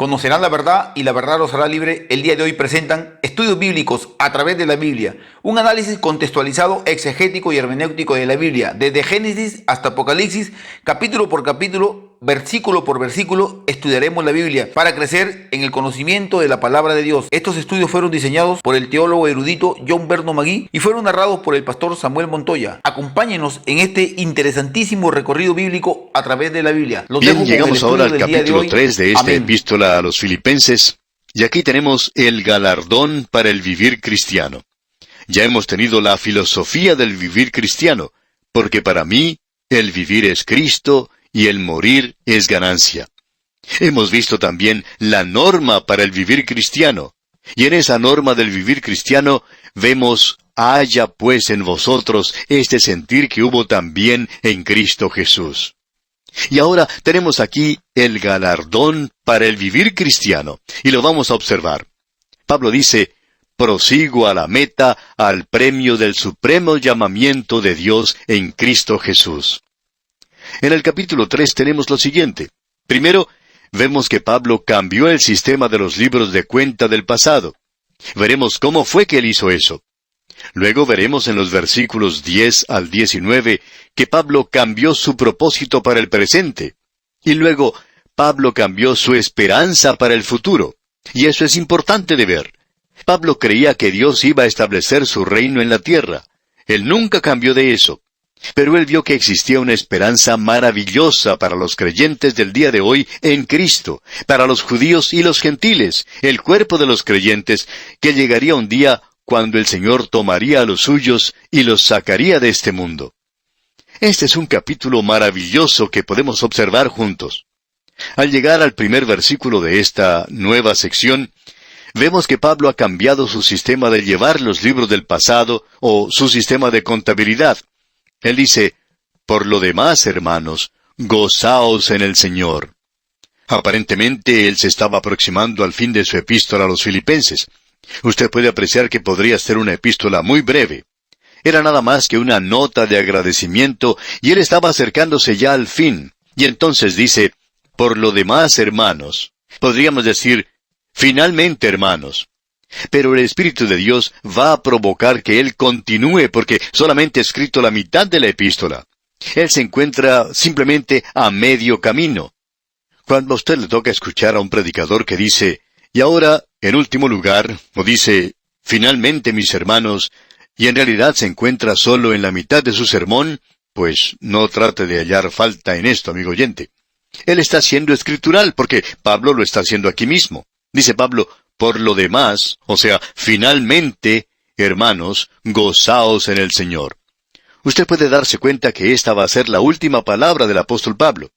Conocerán la verdad y la verdad los hará libre. El día de hoy presentan estudios bíblicos a través de la Biblia, un análisis contextualizado, exegético y hermenéutico de la Biblia, desde Génesis hasta Apocalipsis, capítulo por capítulo, versículo por versículo, estudiaremos la Biblia para crecer en el conocimiento de la palabra de Dios. Estos estudios fueron diseñados por el teólogo erudito John Berno Magui y fueron narrados por el pastor Samuel Montoya. Acompáñenos en este interesantísimo recorrido bíblico a través de la Biblia. Bien, llegamos ahora al capítulo 3 de esta epístola a los Filipenses, y aquí tenemos el galardón para el vivir cristiano. Ya hemos tenido la filosofía del vivir cristiano, porque para mí el vivir es Cristo y el morir es ganancia. Hemos visto también la norma para el vivir cristiano, y en esa norma del vivir cristiano vemos: haya pues en vosotros este sentir que hubo también en Cristo Jesús. Y ahora tenemos aquí el galardón para el vivir cristiano, y lo vamos a observar. Pablo dice: prosigo a la meta, al premio del supremo llamamiento de Dios en Cristo Jesús. En el capítulo 3 tenemos lo siguiente. Primero, vemos que Pablo cambió el sistema de los libros de cuenta del pasado. Veremos cómo fue que él hizo eso. Luego veremos en los versículos 10 al 19 que Pablo cambió su propósito para el presente. Y luego, Pablo cambió su esperanza para el futuro. Y eso es importante de ver. Pablo creía que Dios iba a establecer su reino en la tierra. Él nunca cambió de eso. Pero él vio que existía una esperanza maravillosa para los creyentes del día de hoy en Cristo, para los judíos y los gentiles, el cuerpo de los creyentes, que llegaría un día cuando el Señor tomaría a los suyos y los sacaría de este mundo. Este es un capítulo maravilloso que podemos observar juntos. Al llegar al primer versículo de esta nueva sección, vemos que Pablo ha cambiado su sistema de llevar los libros del pasado o su sistema de contabilidad. Él dice: por lo demás, hermanos, gozaos en el Señor. Aparentemente, él se estaba aproximando al fin de su epístola a los Filipenses. Usted puede apreciar que podría ser una epístola muy breve. Era nada más que una nota de agradecimiento, y él estaba acercándose ya al fin. Y entonces dice: por lo demás, hermanos. Podríamos decir: finalmente, hermanos. Pero el Espíritu de Dios va a provocar que él continúe, porque solamente ha escrito la mitad de la epístola. Él se encuentra simplemente a medio camino. Cuando a usted le toca escuchar a un predicador que dice: y ahora, en último lugar, o dice: finalmente, mis hermanos, y en realidad se encuentra solo en la mitad de su sermón, pues no trate de hallar falta en esto, amigo oyente. Él está siendo escritural, porque Pablo lo está haciendo aquí mismo. Dice Pablo: por lo demás, o sea, finalmente, hermanos, gozaos en el Señor. Usted puede darse cuenta que esta va a ser la última palabra del apóstol Pablo.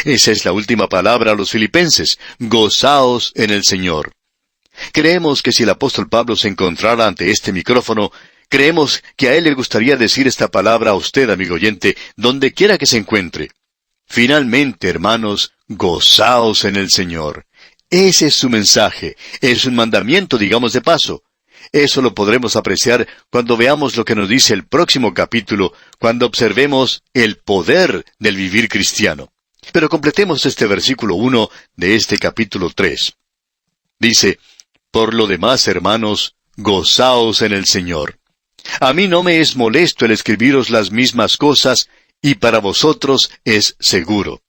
Esa es la última palabra a los filipenses: gozaos en el Señor. Creemos que si el apóstol Pablo se encontrara ante este micrófono, creemos que a él le gustaría decir esta palabra a usted, amigo oyente, donde quiera que se encuentre. Finalmente, hermanos, gozaos en el Señor. Ese es su mensaje. Es un mandamiento, digamos de paso. Eso lo podremos apreciar cuando veamos lo que nos dice el próximo capítulo, cuando observemos el poder del vivir cristiano. Pero completemos este versículo 1 de este capítulo 3. Dice: por lo demás, hermanos, gozaos en el Señor. A mí no me es molesto el escribiros las mismas cosas, y para vosotros es seguro.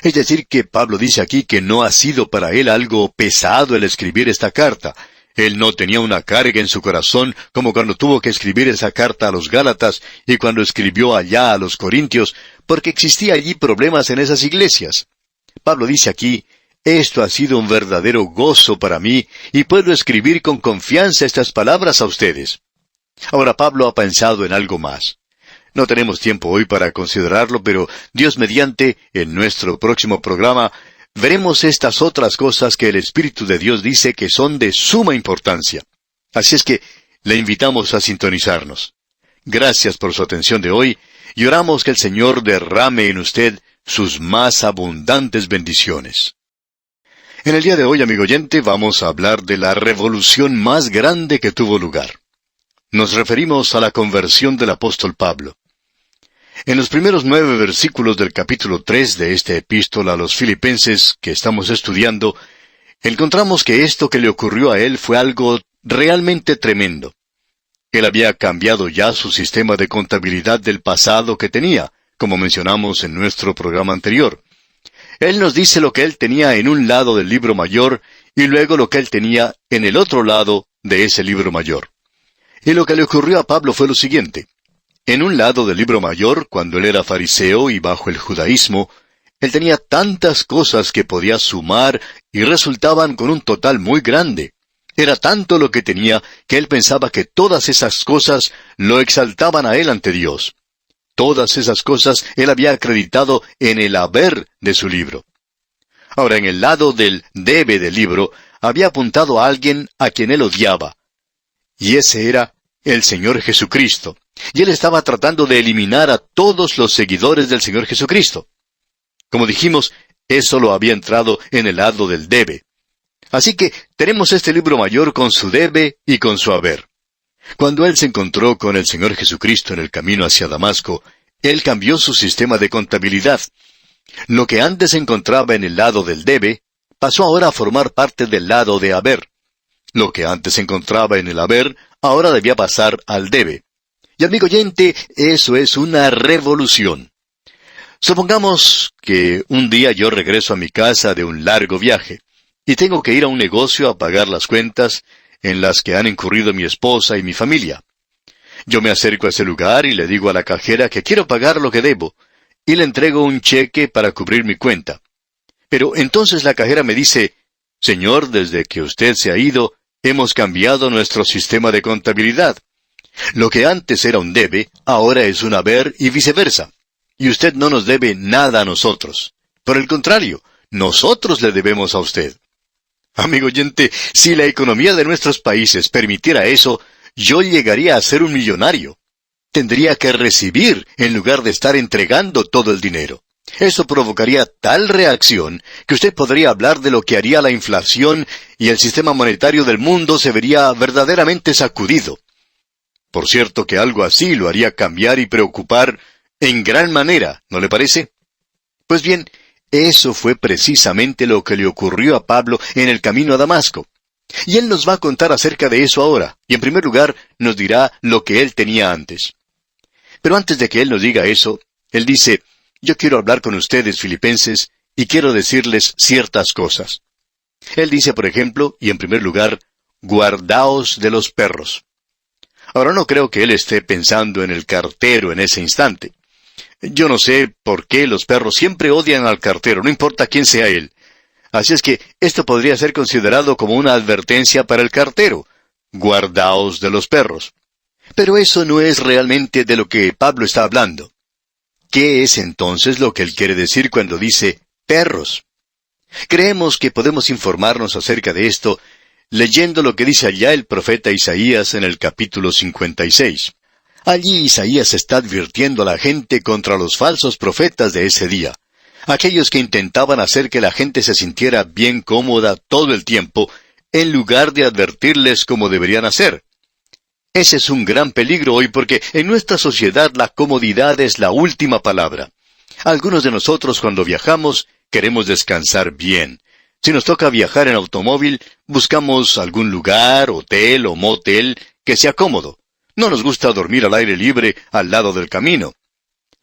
Es decir, que Pablo dice aquí que no ha sido para él algo pesado el escribir esta carta. Él no tenía una carga en su corazón como cuando tuvo que escribir esa carta a los Gálatas y cuando escribió allá a los Corintios, porque existía allí problemas en esas iglesias. Pablo dice aquí: esto ha sido un verdadero gozo para mí, y puedo escribir con confianza estas palabras a ustedes. Ahora Pablo ha pensado en algo más. No tenemos tiempo hoy para considerarlo, pero Dios mediante, en nuestro próximo programa, veremos estas otras cosas que el Espíritu de Dios dice que son de suma importancia. Así es que le invitamos a sintonizarnos. Gracias por su atención de hoy, y oramos que el Señor derrame en usted sus más abundantes bendiciones. En el día de hoy, amigo oyente, vamos a hablar de la revolución más grande que tuvo lugar. Nos referimos a la conversión del apóstol Pablo. En los primeros 9 versículos del capítulo 3 de esta epístola a los Filipenses que estamos estudiando, encontramos que esto que le ocurrió a él fue algo realmente tremendo. Él había cambiado ya su sistema de contabilidad del pasado que tenía, como mencionamos en nuestro programa anterior. Él nos dice lo que él tenía en un lado del libro mayor y luego lo que él tenía en el otro lado de ese libro mayor. Y lo que le ocurrió a Pablo fue lo siguiente. En un lado del libro mayor, cuando él era fariseo y bajo el judaísmo, él tenía tantas cosas que podía sumar y resultaban con un total muy grande. Era tanto lo que tenía que él pensaba que todas esas cosas lo exaltaban a él ante Dios. Todas esas cosas él había acreditado en el haber de su libro. Ahora, en el lado del debe del libro, había apuntado a alguien a quien él odiaba. Y ese era el Señor Jesucristo. Y él estaba tratando de eliminar a todos los seguidores del Señor Jesucristo. Como dijimos, eso lo había entrado en el lado del debe. Así que tenemos este libro mayor con su debe y con su haber. Cuando él se encontró con el Señor Jesucristo en el camino hacia Damasco, él cambió su sistema de contabilidad. Lo que antes se encontraba en el lado del debe, pasó ahora a formar parte del lado de haber. Lo que antes se encontraba en el haber, ahora debía pasar al debe. Y amigo oyente, eso es una revolución. Supongamos que un día yo regreso a mi casa de un largo viaje, y tengo que ir a un negocio a pagar las cuentas en las que han incurrido mi esposa y mi familia. Yo me acerco a ese lugar y le digo a la cajera que quiero pagar lo que debo, y le entrego un cheque para cubrir mi cuenta. Pero entonces la cajera me dice, «Señor, desde que usted se ha ido, hemos cambiado nuestro sistema de contabilidad. Lo que antes era un debe, ahora es un haber y viceversa. Y usted no nos debe nada a nosotros. Por el contrario, nosotros le debemos a usted». Amigo oyente, si la economía de nuestros países permitiera eso, yo llegaría a ser un millonario. Tendría que recibir en lugar de estar entregando todo el dinero. Eso provocaría tal reacción que usted podría hablar de lo que haría la inflación y el sistema monetario del mundo se vería verdaderamente sacudido. Por cierto que algo así lo haría cambiar y preocupar en gran manera, ¿no le parece? Pues bien, eso fue precisamente lo que le ocurrió a Pablo en el camino a Damasco. Y él nos va a contar acerca de eso ahora, y en primer lugar nos dirá lo que él tenía antes. Pero antes de que él nos diga eso, él dice, yo quiero hablar con ustedes, filipenses, y quiero decirles ciertas cosas. Él dice, por ejemplo, y en primer lugar, guardaos de los perros. Ahora no creo que él esté pensando en el cartero en ese instante. Yo no sé por qué los perros siempre odian al cartero, no importa quién sea él. Así es que esto podría ser considerado como una advertencia para el cartero. Guardaos de los perros. Pero eso no es realmente de lo que Pablo está hablando. ¿Qué es entonces lo que él quiere decir cuando dice perros? Creemos que podemos informarnos acerca de esto leyendo lo que dice allá el profeta Isaías en el capítulo 56. Allí Isaías está advirtiendo a la gente contra los falsos profetas de ese día, aquellos que intentaban hacer que la gente se sintiera bien cómoda todo el tiempo, en lugar de advertirles cómo deberían hacer. Ese es un gran peligro hoy porque en nuestra sociedad la comodidad es la última palabra. Algunos de nosotros cuando viajamos queremos descansar bien. Si nos toca viajar en automóvil, buscamos algún lugar, hotel o motel que sea cómodo. No nos gusta dormir al aire libre al lado del camino.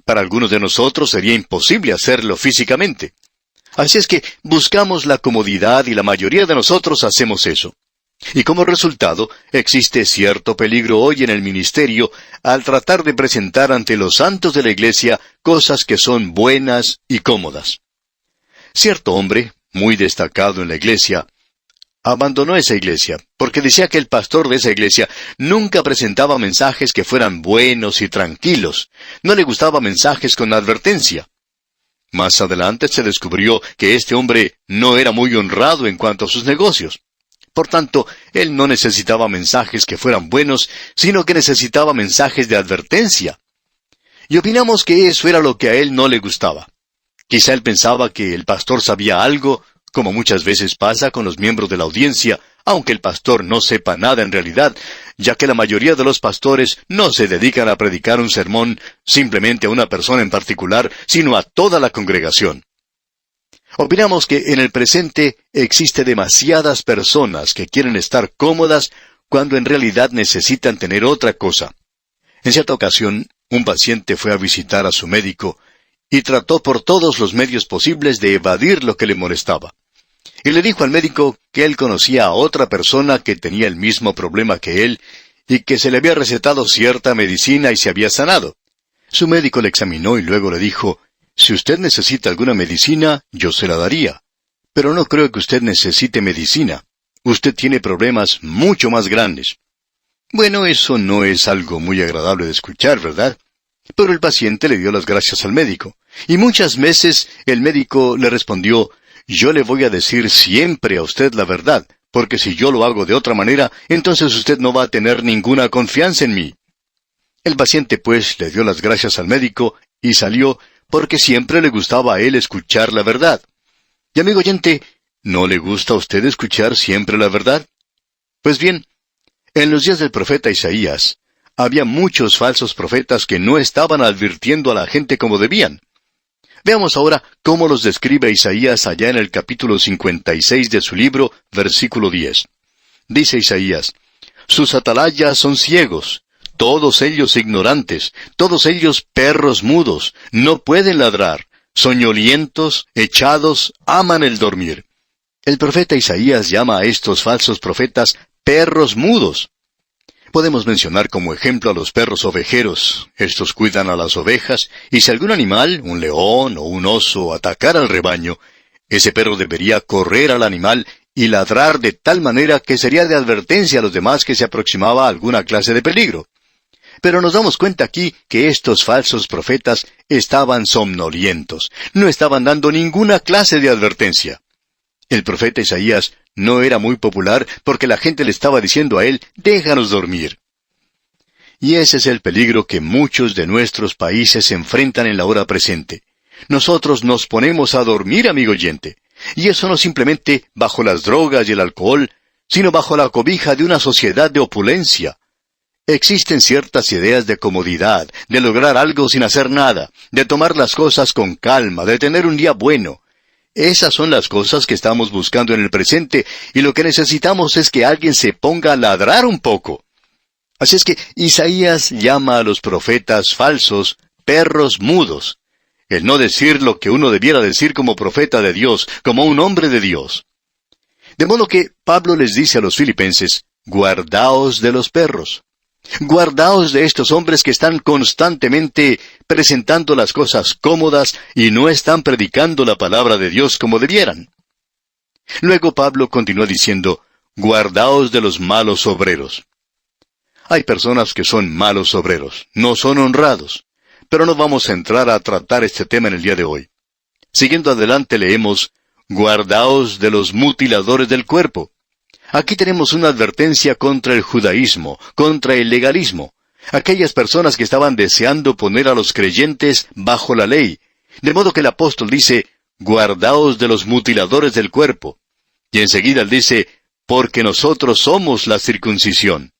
Para algunos de nosotros sería imposible hacerlo físicamente. Así es que buscamos la comodidad y la mayoría de nosotros hacemos eso. Y como resultado, existe cierto peligro hoy en el ministerio al tratar de presentar ante los santos de la iglesia cosas que son buenas y cómodas. Cierto hombre, muy destacado en la iglesia, abandonó esa iglesia, porque decía que el pastor de esa iglesia nunca presentaba mensajes que fueran buenos y tranquilos. No le gustaba mensajes con advertencia. Más adelante se descubrió que este hombre no era muy honrado en cuanto a sus negocios. Por tanto, él no necesitaba mensajes que fueran buenos, sino que necesitaba mensajes de advertencia. Y opinamos que eso era lo que a él no le gustaba. Quizá él pensaba que el pastor sabía algo, como muchas veces pasa con los miembros de la audiencia, aunque el pastor no sepa nada en realidad, ya que la mayoría de los pastores no se dedican a predicar un sermón simplemente a una persona en particular, sino a toda la congregación. Opinamos que en el presente existe demasiadas personas que quieren estar cómodas cuando en realidad necesitan tener otra cosa. En cierta ocasión, un paciente fue a visitar a su médico y trató por todos los medios posibles de evadir lo que le molestaba. Y le dijo al médico que él conocía a otra persona que tenía el mismo problema que él y que se le había recetado cierta medicina y se había sanado. Su médico le examinó y luego le dijo: «Si usted necesita alguna medicina, yo se la daría. Pero no creo que usted necesite medicina. Usted tiene problemas mucho más grandes». Bueno, eso no es algo muy agradable de escuchar, ¿verdad? Pero el paciente le dio las gracias al médico. Y muchas veces el médico le respondió: «Yo le voy a decir siempre a usted la verdad, porque si yo lo hago de otra manera, entonces usted no va a tener ninguna confianza en mí». El paciente pues le dio las gracias al médico y salió porque siempre le gustaba a él escuchar la verdad. Y amigo oyente, ¿no le gusta a usted escuchar siempre la verdad? Pues bien, en los días del profeta Isaías, había muchos falsos profetas que no estaban advirtiendo a la gente como debían. Veamos ahora cómo los describe Isaías allá en el capítulo 56 de su libro, versículo 10. Dice Isaías: «Sus atalayas son ciegos, todos ellos ignorantes, todos ellos perros mudos, no pueden ladrar, soñolientos, echados, aman el dormir». El profeta Isaías llama a estos falsos profetas perros mudos. Podemos mencionar como ejemplo a los perros ovejeros. Estos cuidan a las ovejas, y si algún animal, un león o un oso, atacara al rebaño, ese perro debería correr al animal y ladrar de tal manera que sería de advertencia a los demás que se aproximaba a alguna clase de peligro. Pero nos damos cuenta aquí que estos falsos profetas estaban somnolientos, no estaban dando ninguna clase de advertencia. El profeta Isaías no era muy popular porque la gente le estaba diciendo a él: «Déjanos dormir». Y ese es el peligro que muchos de nuestros países enfrentan en la hora presente. Nosotros nos ponemos a dormir, amigo oyente. Y eso no simplemente bajo las drogas y el alcohol, sino bajo la cobija de una sociedad de opulencia. Existen ciertas ideas de comodidad, de lograr algo sin hacer nada, de tomar las cosas con calma, de tener un día bueno. Esas son las cosas que estamos buscando en el presente, y lo que necesitamos es que alguien se ponga a ladrar un poco. Así es que Isaías llama a los profetas falsos perros mudos, el no decir lo que uno debiera decir como profeta de Dios, como un hombre de Dios. De modo que Pablo les dice a los filipenses: «Guardaos de los perros». Guardaos de estos hombres que están constantemente presentando las cosas cómodas y no están predicando la palabra de Dios como debieran. Luego Pablo continúa diciendo: «Guardaos de los malos obreros». Hay personas que son malos obreros, no son honrados, pero no vamos a entrar a tratar este tema en el día de hoy. Siguiendo adelante leemos: «Guardaos de los mutiladores del cuerpo». Aquí tenemos una advertencia contra el judaísmo, contra el legalismo, aquellas personas que estaban deseando poner a los creyentes bajo la ley, de modo que el apóstol dice: «Guardaos de los mutiladores del cuerpo». Y enseguida él dice: «Porque nosotros somos la circuncisión».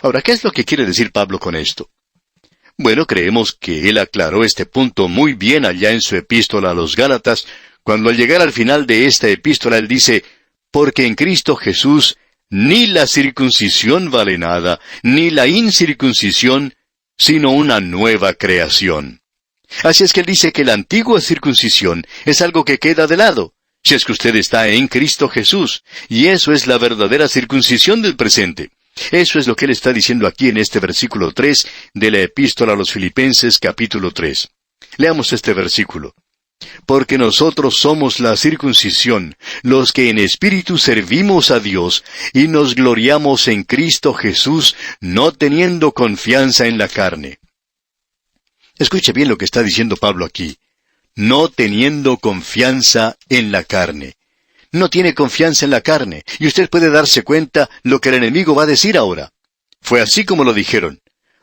Ahora, ¿qué es lo que quiere decir Pablo con esto? Bueno, creemos que él aclaró este punto muy bien allá en su epístola a los Gálatas, cuando al llegar al final de esta epístola él dice: «Porque en Cristo Jesús ni la circuncisión vale nada, ni la incircuncisión, sino una nueva creación». Así es que él dice que la antigua circuncisión es algo que queda de lado, si es que usted está en Cristo Jesús, y eso es la verdadera circuncisión del presente. Eso es lo que él está diciendo aquí en este versículo 3 de la epístola a los Filipenses capítulo 3. Leamos este versículo. «Porque nosotros somos la circuncisión, los que en espíritu servimos a Dios, y nos gloriamos en Cristo Jesús, no teniendo confianza en la carne». Escuche bien lo que está diciendo Pablo aquí. No teniendo confianza en la carne. No tiene confianza en la carne, y usted puede darse cuenta lo que el enemigo va a decir ahora. Fue así como lo dijeron.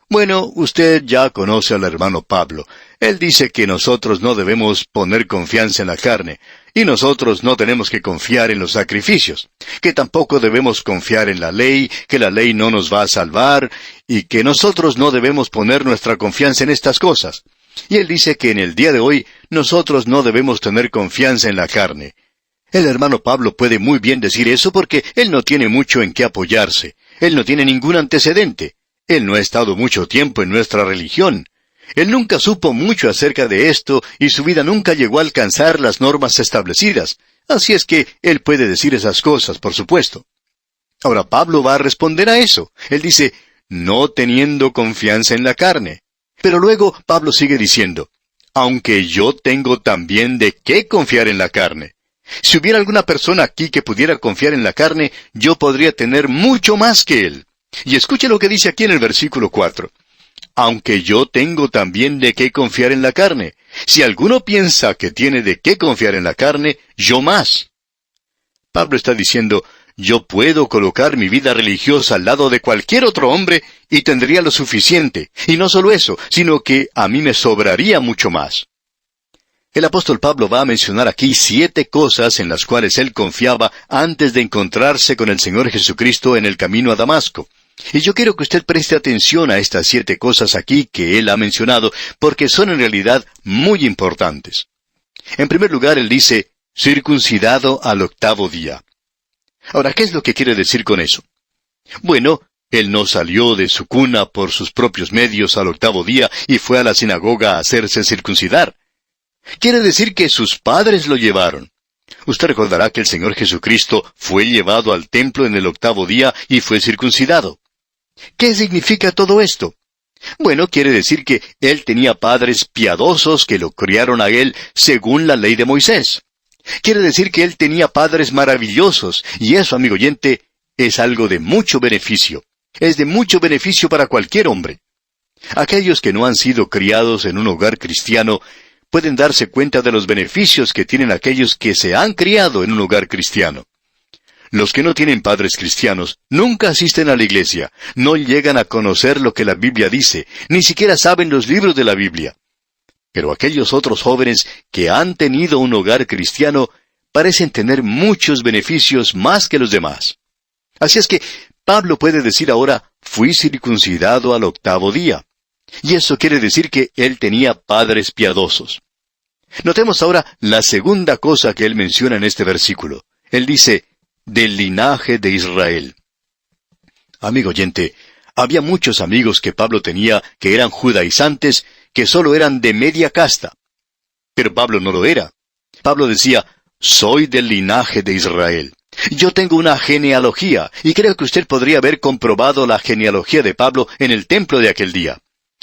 Bueno, usted ya conoce al hermano Pablo. Él dice que nosotros no debemos poner confianza en la carne, y nosotros no tenemos que confiar en los sacrificios, que tampoco debemos confiar en la ley, que la ley no nos va a salvar, y que nosotros no debemos poner nuestra confianza en estas cosas. Y él dice que en el día de hoy nosotros no debemos tener confianza en la carne. El hermano Pablo puede muy bien decir eso porque él no tiene mucho en qué apoyarse. Él no tiene ningún antecedente. Él no ha estado mucho tiempo en nuestra religión. Él nunca supo mucho acerca de esto y su vida nunca llegó a alcanzar las normas establecidas. Así es que él puede decir esas cosas, por supuesto. Ahora Pablo va a responder a eso. Él dice, no teniendo confianza en la carne. Pero luego Pablo sigue diciendo, aunque yo tengo también de qué confiar en la carne. Si hubiera alguna persona aquí que pudiera confiar en la carne, yo podría tener mucho más que él. Y escuche lo que dice aquí en el versículo 4. Aunque yo tengo también de qué confiar en la carne. Si alguno piensa que tiene de qué confiar en la carne, yo más. Pablo está diciendo, yo puedo colocar mi vida religiosa al lado de cualquier otro hombre y tendría lo suficiente. Y no solo eso, sino que a mí me sobraría mucho más. El apóstol Pablo va a mencionar aquí 7 cosas en las cuales él confiaba antes de encontrarse con el Señor Jesucristo en el camino a Damasco. Y yo quiero que usted preste atención a estas 7 cosas aquí que él ha mencionado, porque son en realidad muy importantes. En primer lugar, él dice, circuncidado al 8º día. Ahora, ¿qué es lo que quiere decir con eso? Bueno, él no salió de su cuna por sus propios medios al 8º día y fue a la sinagoga a hacerse circuncidar. Quiere decir que sus padres lo llevaron. Usted recordará que el Señor Jesucristo fue llevado al templo en el 8º día y fue circuncidado. ¿Qué significa todo esto? Bueno, quiere decir que él tenía padres piadosos que lo criaron a él según la ley de Moisés. Quiere decir que él tenía padres maravillosos, y eso, amigo oyente, es algo de mucho beneficio. Es de mucho beneficio para cualquier hombre. Aquellos que no han sido criados en un hogar cristiano pueden darse cuenta de los beneficios que tienen aquellos que se han criado en un hogar cristiano. Los que no tienen padres cristianos nunca asisten a la iglesia, no llegan a conocer lo que la Biblia dice, ni siquiera saben los libros de la Biblia. Pero aquellos otros jóvenes que han tenido un hogar cristiano parecen tener muchos beneficios más que los demás. Así es que Pablo puede decir ahora, fui circuncidado al 8º día. Y eso quiere decir que él tenía padres piadosos. Notemos ahora la segunda cosa que él menciona en este versículo. Él dice, del linaje de Israel. Amigo oyente, había muchos amigos que Pablo tenía que eran judaizantes, que solo eran de media casta. Pero Pablo no lo era. Pablo decía, soy del linaje de Israel. Yo tengo una genealogía, y creo que usted podría haber comprobado la genealogía de Pablo en el templo de aquel día.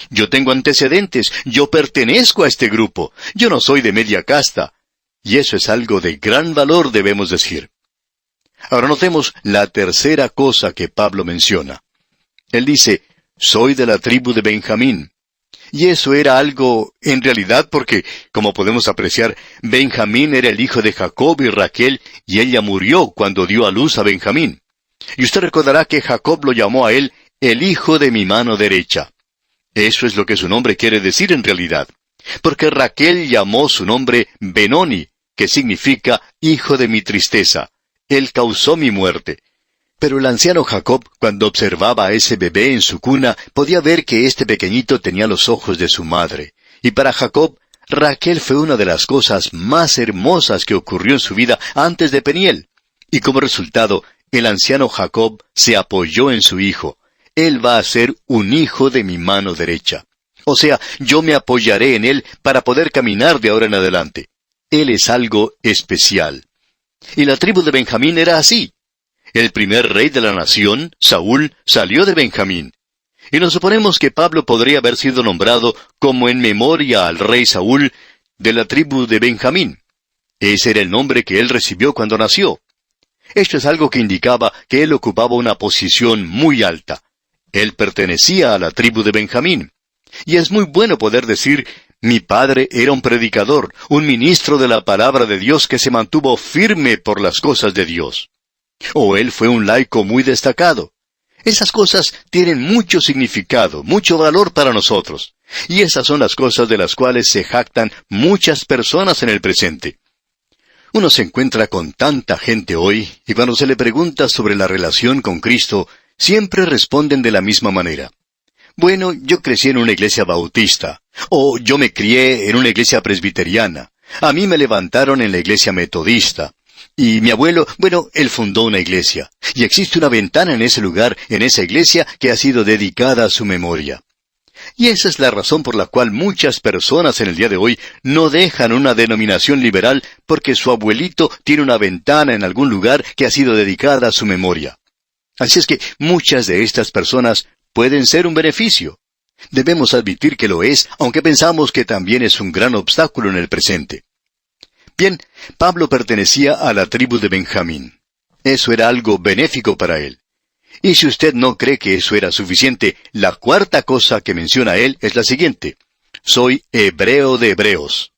Yo tengo antecedentes, yo pertenezco a este grupo, yo no soy de media casta. Y eso es algo de gran valor, debemos decir. Ahora notemos la tercera cosa que Pablo menciona. Él dice, soy de la tribu de Benjamín. Y eso era algo, en realidad, porque, como podemos apreciar, Benjamín era el hijo de Jacob y Raquel, y ella murió cuando dio a luz a Benjamín. Y usted recordará que Jacob lo llamó a él, el hijo de mi mano derecha. Eso es lo que su nombre quiere decir en realidad. Porque Raquel llamó su nombre Benoni, que significa hijo de mi tristeza. Él causó mi muerte. Pero el anciano Jacob, cuando observaba a ese bebé en su cuna, podía ver que este pequeñito tenía los ojos de su madre. Y para Jacob, Raquel fue una de las cosas más hermosas que ocurrió en su vida antes de Peniel. Y como resultado, el anciano Jacob se apoyó en su hijo. Él va a ser un hijo de mi mano derecha. O sea, yo me apoyaré en él para poder caminar de ahora en adelante. Él es algo especial. Y la tribu de Benjamín era así. El primer rey de la nación, Saúl, salió de Benjamín. Y nos suponemos que Pablo podría haber sido nombrado como en memoria al rey Saúl de la tribu de Benjamín. Ese era el nombre que él recibió cuando nació. Esto es algo que indicaba que él ocupaba una posición muy alta. Él pertenecía a la tribu de Benjamín. Y es muy bueno poder decir, mi padre era un predicador, un ministro de la palabra de Dios que se mantuvo firme por las cosas de Dios. O él fue un laico muy destacado. Esas cosas tienen mucho significado, mucho valor para nosotros. Y esas son las cosas de las cuales se jactan muchas personas en el presente. Uno se encuentra con tanta gente hoy, y cuando se le pregunta sobre la relación con Cristo, siempre responden de la misma manera. Bueno, yo crecí en una iglesia bautista, o yo me crié en una iglesia presbiteriana. A mí me levantaron en la iglesia metodista. Y mi abuelo, bueno, él fundó una iglesia. Y existe una ventana en ese lugar, en esa iglesia, que ha sido dedicada a su memoria. Y esa es la razón por la cual muchas personas en el día de hoy no dejan una denominación liberal porque su abuelito tiene una ventana en algún lugar que ha sido dedicada a su memoria. Así es que muchas de estas personas pueden ser un beneficio. Debemos admitir que lo es, aunque pensamos que también es un gran obstáculo en el presente. Bien, Pablo pertenecía a la tribu de Benjamín. Eso era algo benéfico para él. Y si usted no cree que eso era suficiente, la cuarta cosa que menciona él es la siguiente. Soy hebreo de hebreos.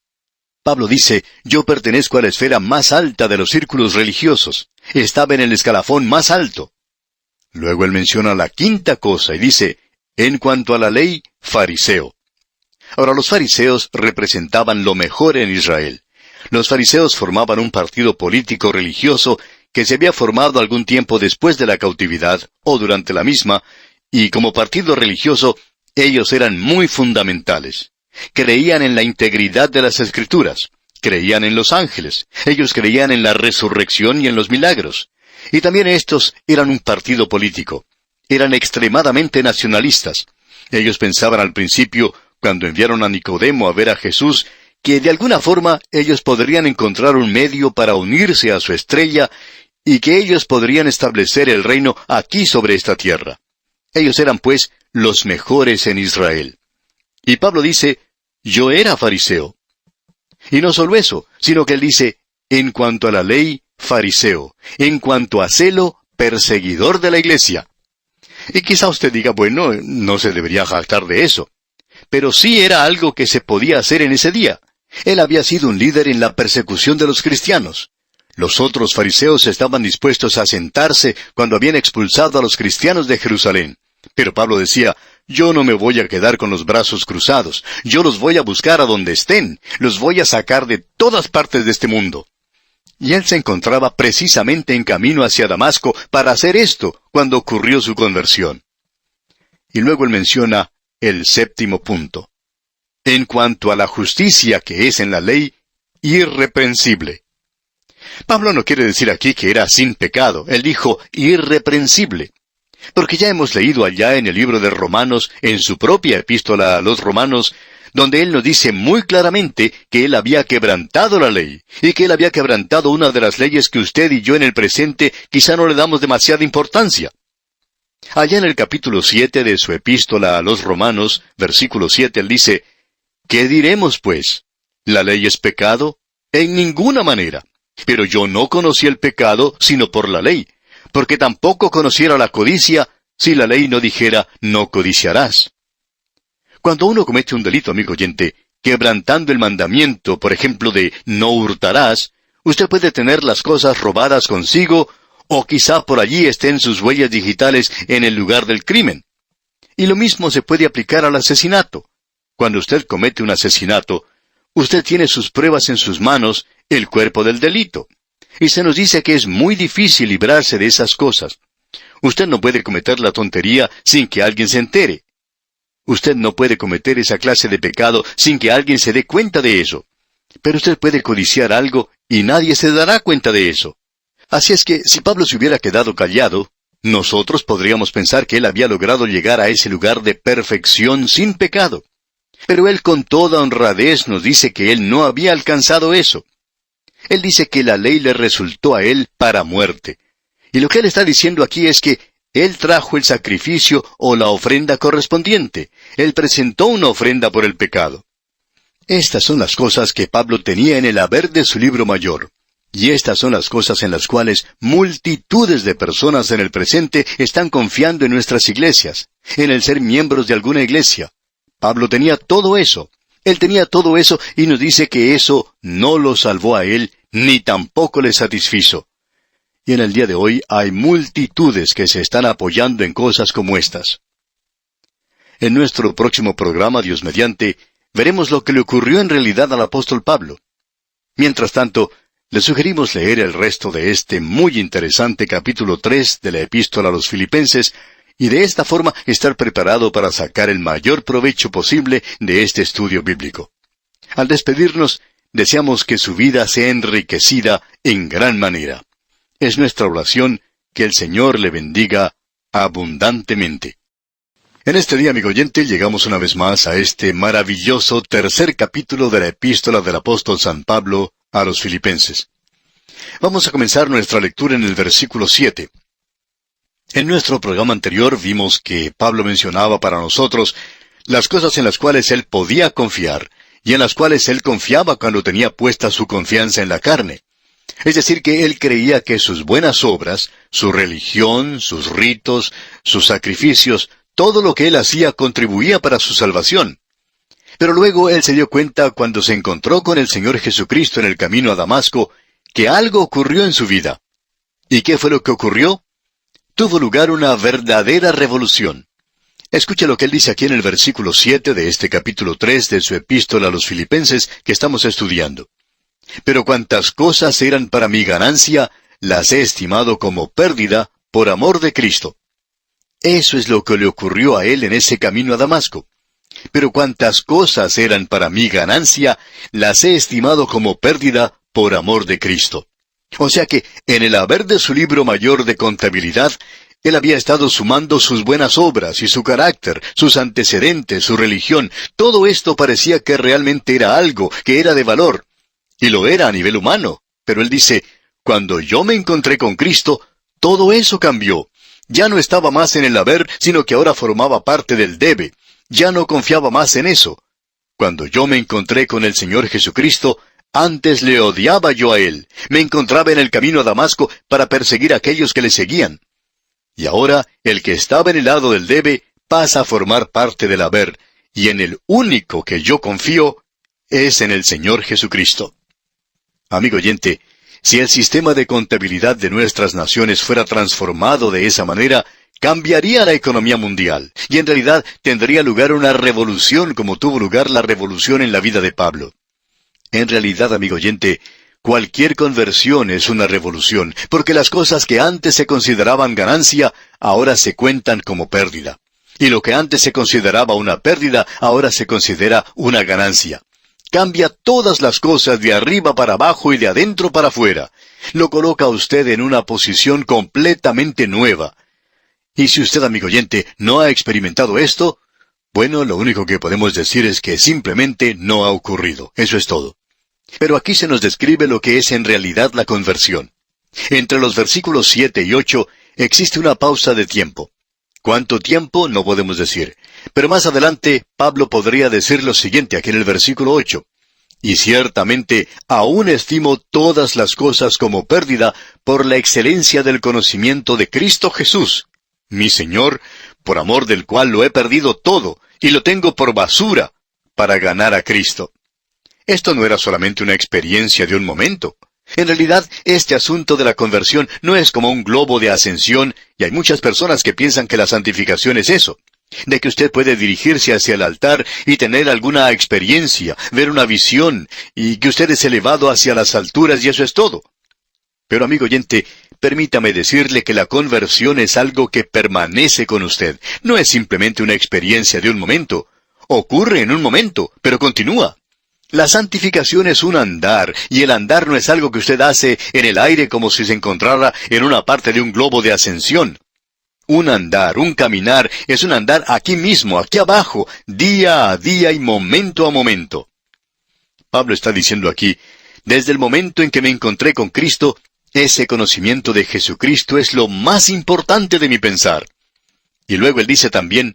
Pablo dice, yo pertenezco a la esfera más alta de los círculos religiosos. Estaba en el escalafón más alto. Luego él menciona la quinta cosa y dice, en cuanto a la ley, fariseo. Ahora, los fariseos representaban lo mejor en Israel. Los fariseos formaban un partido político religioso que se había formado algún tiempo después de la cautividad, o durante la misma, y como partido religioso, ellos eran muy fundamentales. Creían en la integridad de las Escrituras, creían en los ángeles, ellos creían en la resurrección y en los milagros. Y también estos eran un partido político. Eran extremadamente nacionalistas. Ellos pensaban al principio, cuando enviaron a Nicodemo a ver a Jesús, que de alguna forma ellos podrían encontrar un medio para unirse a su estrella y que ellos podrían establecer el reino aquí sobre esta tierra. Ellos eran, pues, los mejores en Israel. Y Pablo dice, yo era fariseo. Y no solo eso, sino que él dice, en cuanto a la ley, fariseo. En cuanto a celo, perseguidor de la iglesia. Y quizá usted diga, bueno, no se debería jactar de eso. Pero sí era algo que se podía hacer en ese día. Él había sido un líder en la persecución de los cristianos. Los otros fariseos estaban dispuestos a sentarse cuando habían expulsado a los cristianos de Jerusalén. Pero Pablo decía, yo no me voy a quedar con los brazos cruzados. Yo los voy a buscar a donde estén. Los voy a sacar de todas partes de este mundo. Y él se encontraba precisamente en camino hacia Damasco para hacer esto cuando ocurrió su conversión. Y luego él menciona el séptimo punto. En cuanto a la justicia que es en la ley, irreprensible. Pablo no quiere decir aquí que era sin pecado. Él dijo irreprensible. Porque ya hemos leído allá en el libro de Romanos, en su propia epístola a los Romanos, donde él nos dice muy claramente que él había quebrantado la ley, y que él había quebrantado una de las leyes que usted y yo en el presente quizá no le damos demasiada importancia. Allá en el capítulo 7 de su epístola a los Romanos, versículo 7, él dice, ¿qué diremos, pues? ¿La ley es pecado? En ninguna manera. Pero yo no conocí el pecado sino por la ley, porque tampoco conociera la codicia si la ley no dijera, no codiciarás. Cuando uno comete un delito, amigo oyente, quebrantando el mandamiento, por ejemplo, de no hurtarás, usted puede tener las cosas robadas consigo, o quizá por allí estén sus huellas digitales en el lugar del crimen. Y lo mismo se puede aplicar al asesinato. Cuando usted comete un asesinato, usted tiene sus pruebas en sus manos, el cuerpo del delito. Y se nos dice que es muy difícil librarse de esas cosas. Usted no puede cometer la tontería sin que alguien se entere. Usted no puede cometer esa clase de pecado sin que alguien se dé cuenta de eso. Pero usted puede codiciar algo y nadie se dará cuenta de eso. Así es que si Pablo se hubiera quedado callado, nosotros podríamos pensar que él había logrado llegar a ese lugar de perfección sin pecado. Pero él con toda honradez nos dice que él no había alcanzado eso. Él dice que la ley le resultó a él para muerte. Y lo que él está diciendo aquí es que él trajo el sacrificio o la ofrenda correspondiente. Él presentó una ofrenda por el pecado. Estas son las cosas que Pablo tenía en el haber de su libro mayor. Y estas son las cosas en las cuales multitudes de personas en el presente están confiando en nuestras iglesias, en el ser miembros de alguna iglesia. Pablo tenía todo eso. Él tenía todo eso y nos dice que eso no lo salvó a él, ni tampoco le satisfizo. Y en el día de hoy hay multitudes que se están apoyando en cosas como estas. En nuestro próximo programa, Dios mediante, veremos lo que le ocurrió en realidad al apóstol Pablo. Mientras tanto, le sugerimos leer el resto de este muy interesante capítulo 3 de la Epístola a los Filipenses, y de esta forma estar preparado para sacar el mayor provecho posible de este estudio bíblico. Al despedirnos, deseamos que su vida sea enriquecida en gran manera. Es nuestra oración que el Señor le bendiga abundantemente. En este día, amigo oyente, llegamos una vez más a este maravilloso tercer capítulo de la epístola del apóstol San Pablo a los Filipenses. Vamos a comenzar nuestra lectura en el versículo 7. En nuestro programa anterior vimos que Pablo mencionaba para nosotros las cosas en las cuales él podía confiar y en las cuales él confiaba cuando tenía puesta su confianza en la carne. Es decir, que él creía que sus buenas obras, su religión, sus ritos, sus sacrificios, todo lo que él hacía contribuía para su salvación. Pero luego él se dio cuenta cuando se encontró con el Señor Jesucristo en el camino a Damasco, que algo ocurrió en su vida. ¿Y qué fue lo que ocurrió? Tuvo lugar una verdadera revolución. Escuche lo que él dice aquí en el versículo 7 de este capítulo 3 de su epístola a los Filipenses que estamos estudiando. Pero cuantas cosas eran para mi ganancia, las he estimado como pérdida por amor de Cristo. Eso es lo que le ocurrió a él en ese camino a Damasco. Pero cuantas cosas eran para mi ganancia, las he estimado como pérdida por amor de Cristo. O sea que, en el haber de su libro mayor de contabilidad, él había estado sumando sus buenas obras y su carácter, sus antecedentes, su religión. Todo esto parecía que realmente era algo, que era de valor. Y lo era a nivel humano. Pero él dice, cuando yo me encontré con Cristo, todo eso cambió. Ya no estaba más en el haber, sino que ahora formaba parte del debe. Ya no confiaba más en eso. Cuando yo me encontré con el Señor Jesucristo, antes le odiaba yo a Él. Me encontraba en el camino a Damasco para perseguir a aquellos que le seguían. Y ahora, el que estaba en el lado del debe pasa a formar parte del haber, y en el único que yo confío es en el Señor Jesucristo. Amigo oyente, si el sistema de contabilidad de nuestras naciones fuera transformado de esa manera, cambiaría la economía mundial, y en realidad tendría lugar una revolución como tuvo lugar la revolución en la vida de Pablo. En realidad, amigo oyente, cualquier conversión es una revolución, porque las cosas que antes se consideraban ganancia, ahora se cuentan como pérdida. Y lo que antes se consideraba una pérdida, ahora se considera una ganancia. Cambia todas las cosas de arriba para abajo y de adentro para afuera. Lo coloca a usted en una posición completamente nueva. Y si usted, amigo oyente, no ha experimentado esto, bueno, lo único que podemos decir es que simplemente no ha ocurrido. Eso es todo. Pero aquí se nos describe lo que es en realidad la conversión. Entre los versículos 7 y 8 existe una pausa de tiempo. ¿Cuánto tiempo? No podemos decir. Pero más adelante, Pablo podría decir lo siguiente aquí en el versículo 8. Y ciertamente, aún estimo todas las cosas como pérdida por la excelencia del conocimiento de Cristo Jesús, mi Señor, por amor del cual lo he perdido todo, y lo tengo por basura, para ganar a Cristo. Esto no era solamente una experiencia de un momento. En realidad, este asunto de la conversión no es como un globo de ascensión, y hay muchas personas que piensan que la santificación es eso, de que usted puede dirigirse hacia el altar y tener alguna experiencia, ver una visión, y que usted es elevado hacia las alturas y eso es todo. Pero amigo oyente, permítame decirle que la conversión es algo que permanece con usted. No es simplemente una experiencia de un momento. Ocurre en un momento, pero continúa. La santificación es un andar, y el andar no es algo que usted hace en el aire como si se encontrara en una parte de un globo de ascensión. Un andar, un caminar, es un andar aquí mismo, aquí abajo, día a día y momento a momento. Pablo está diciendo aquí, desde el momento en que me encontré con Cristo, ese conocimiento de Jesucristo es lo más importante de mi pensar. Y luego él dice también,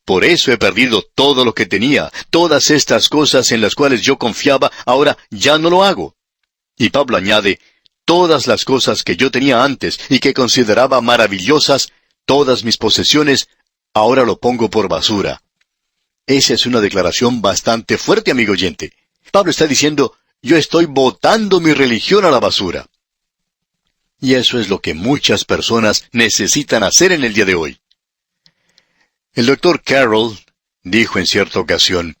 por eso he perdido todo lo que tenía, todas estas cosas en las cuales yo confiaba, ahora ya no lo hago. Y Pablo añade, todas las cosas que yo tenía antes y que consideraba maravillosas, todas mis posesiones, ahora lo pongo por basura. Esa es una declaración bastante fuerte, amigo oyente. Pablo está diciendo, yo estoy botando mi religión a la basura. Y eso es lo que muchas personas necesitan hacer en el día de hoy. El Dr. Carroll dijo en cierta ocasión,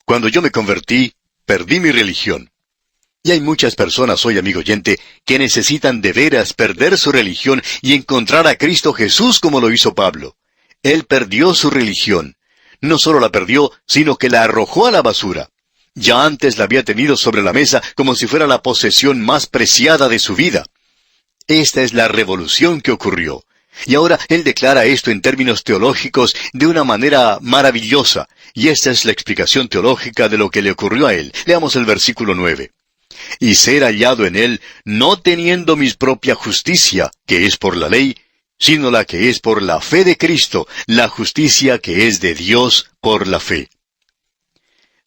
cuando yo me convertí, perdí mi religión. Y hay muchas personas hoy, amigo oyente, que necesitan de veras perder su religión y encontrar a Cristo Jesús como lo hizo Pablo. Él perdió su religión. No solo la perdió, sino que la arrojó a la basura. Ya antes la había tenido sobre la mesa como si fuera la posesión más preciada de su vida. Esta es la revolución que ocurrió. Y ahora él declara esto en términos teológicos de una manera maravillosa. Y esta es la explicación teológica de lo que le ocurrió a él. Leamos el versículo 9. Y ser hallado en él, no teniendo mi propia justicia, que es por la ley, sino la que es por la fe de Cristo, la justicia que es de Dios por la fe.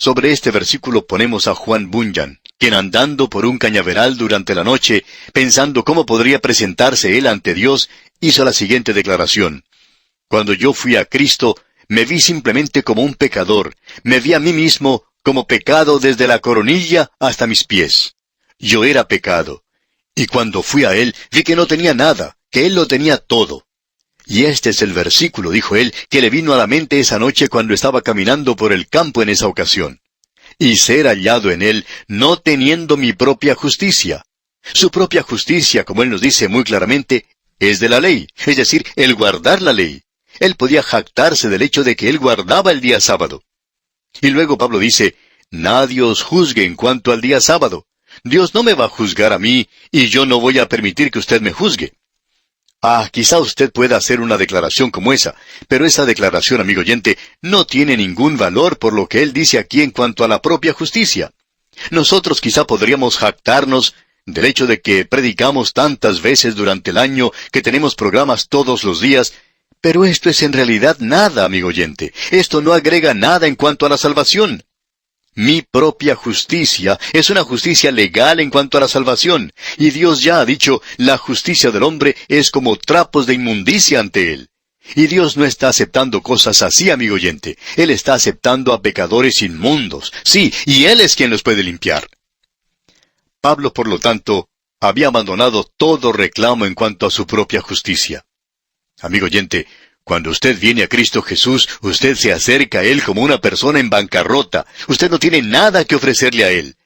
Sobre este versículo ponemos a Juan Bunyan, quien andando por un cañaveral durante la noche, pensando cómo podría presentarse él ante Dios, hizo la siguiente declaración. Cuando yo fui a Cristo, me vi simplemente como un pecador, me vi a mí mismo como pecado desde la coronilla hasta mis pies. Yo era pecado. Y cuando fui a Él, vi que no tenía nada, que Él lo tenía todo. Y este es el versículo, dijo él, que le vino a la mente esa noche cuando estaba caminando por el campo en esa ocasión. Y ser hallado en Él, no teniendo mi propia justicia. Su propia justicia, como Él nos dice muy claramente, es de la ley, es decir, el guardar la ley. Él podía jactarse del hecho de que Él guardaba el día sábado. Y luego Pablo dice, nadie os juzgue en cuanto al día sábado. Dios no me va a juzgar a mí, y yo no voy a permitir que usted me juzgue. Quizá usted pueda hacer una declaración como esa, pero esa declaración, amigo oyente, no tiene ningún valor por lo que él dice aquí en cuanto a la propia justicia. Nosotros quizá podríamos jactarnos del hecho de que predicamos tantas veces durante el año, que tenemos programas todos los días, pero esto es en realidad nada, amigo oyente. Esto no agrega nada en cuanto a la salvación. Mi propia justicia es una justicia legal en cuanto a la salvación, y Dios ya ha dicho, la justicia del hombre es como trapos de inmundicia ante Él. Y Dios no está aceptando cosas así, amigo oyente. Él está aceptando a pecadores inmundos. Sí, y Él es quien los puede limpiar. Pablo, por lo tanto, había abandonado todo reclamo en cuanto a su propia justicia. Amigo oyente, cuando usted viene a Cristo Jesús, usted se acerca a Él como una persona en bancarrota. Usted no tiene nada que ofrecerle a Él.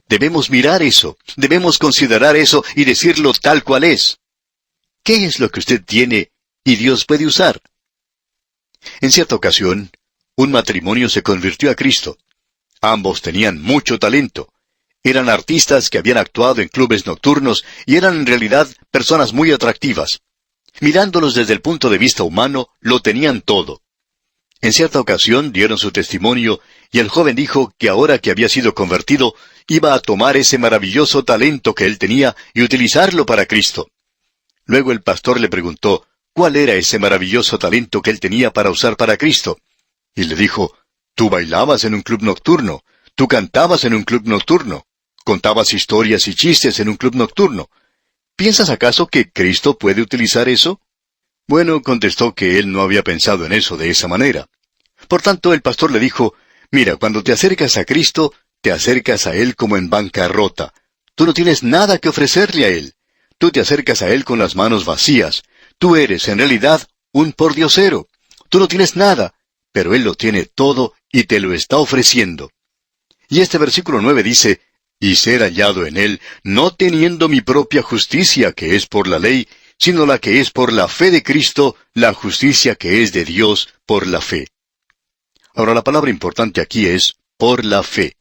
Debemos mirar eso, debemos considerar eso y decirlo tal cual es. ¿Qué es lo que usted tiene y Dios puede usar? En cierta ocasión, un matrimonio se convirtió a Cristo. Ambos tenían mucho talento. Eran artistas que habían actuado en clubes nocturnos y eran en realidad personas muy atractivas. Mirándolos desde el punto de vista humano, lo tenían todo. En cierta ocasión dieron su testimonio y el joven dijo que ahora que había sido convertido, iba a tomar ese maravilloso talento que él tenía y utilizarlo para Cristo. Luego el pastor le preguntó, ¿cuál era ese maravilloso talento que él tenía para usar para Cristo? Y le dijo, tú bailabas en un club nocturno, tú cantabas en un club nocturno, contabas historias y chistes en un club nocturno. ¿Piensas acaso que Cristo puede utilizar eso? Bueno, contestó que él no había pensado en eso de esa manera. Por tanto, el pastor le dijo, mira, cuando te acercas a Cristo, te acercas a Él como en bancarrota. Tú no tienes nada que ofrecerle a Él. Tú te acercas a Él con las manos vacías. Tú eres, en realidad, un pordiosero. Tú no tienes nada, pero Él lo tiene todo y te lo está ofreciendo. Y este versículo 9 dice, y ser hallado en Él, no teniendo mi propia justicia, que es por la ley, sino la que es por la fe de Cristo, la justicia que es de Dios por la fe. Ahora, la palabra importante aquí es, por la fe.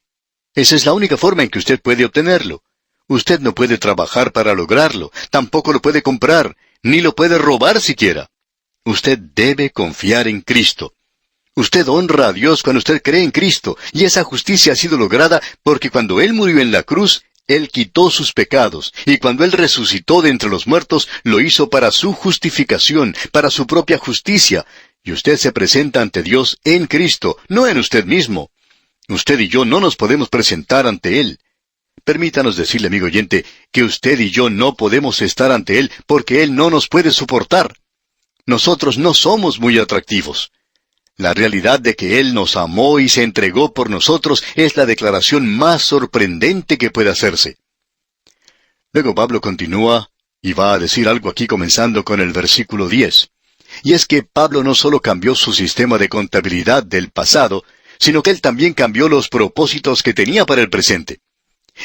Esa es la única forma en que usted puede obtenerlo. Usted no puede trabajar para lograrlo, tampoco lo puede comprar, ni lo puede robar siquiera. Usted debe confiar en Cristo. Usted honra a Dios cuando usted cree en Cristo, y esa justicia ha sido lograda porque cuando Él murió en la cruz, Él quitó sus pecados, y cuando Él resucitó de entre los muertos, lo hizo para su justificación, para su propia justicia, y usted se presenta ante Dios en Cristo, no en usted mismo. Usted y yo no nos podemos presentar ante Él. Permítanos decirle, amigo oyente, que usted y yo no podemos estar ante Él porque Él no nos puede soportar. Nosotros no somos muy atractivos. La realidad de que Él nos amó y se entregó por nosotros es la declaración más sorprendente que puede hacerse. Luego Pablo continúa y va a decir algo aquí comenzando con el versículo 10. Y es que Pablo no solo cambió su sistema de contabilidad del pasado, sino que él también cambió los propósitos que tenía para el presente.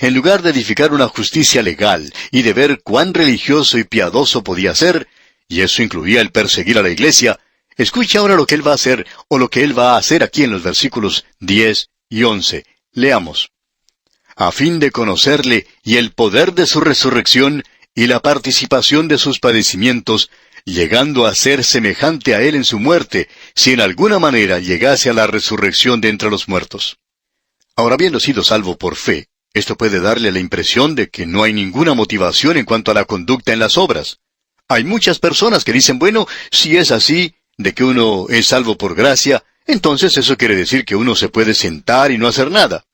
En lugar de edificar una justicia legal y de ver cuán religioso y piadoso podía ser, y eso incluía el perseguir a la iglesia, Escuche ahora lo que Él va a hacer, o lo que Él va a hacer aquí en los versículos 10 y 11. Leamos. A fin de conocerle y el poder de su resurrección y la participación de sus padecimientos, llegando a ser semejante a Él en su muerte, si en alguna manera llegase a la resurrección de entre los muertos. Ahora, habiendo sido salvo por fe, esto puede darle la impresión de que no hay ninguna motivación en cuanto a la conducta en las obras. Hay muchas personas que dicen, bueno, si es así, de que uno es salvo por gracia, entonces eso quiere decir que uno se puede sentar y no hacer nada.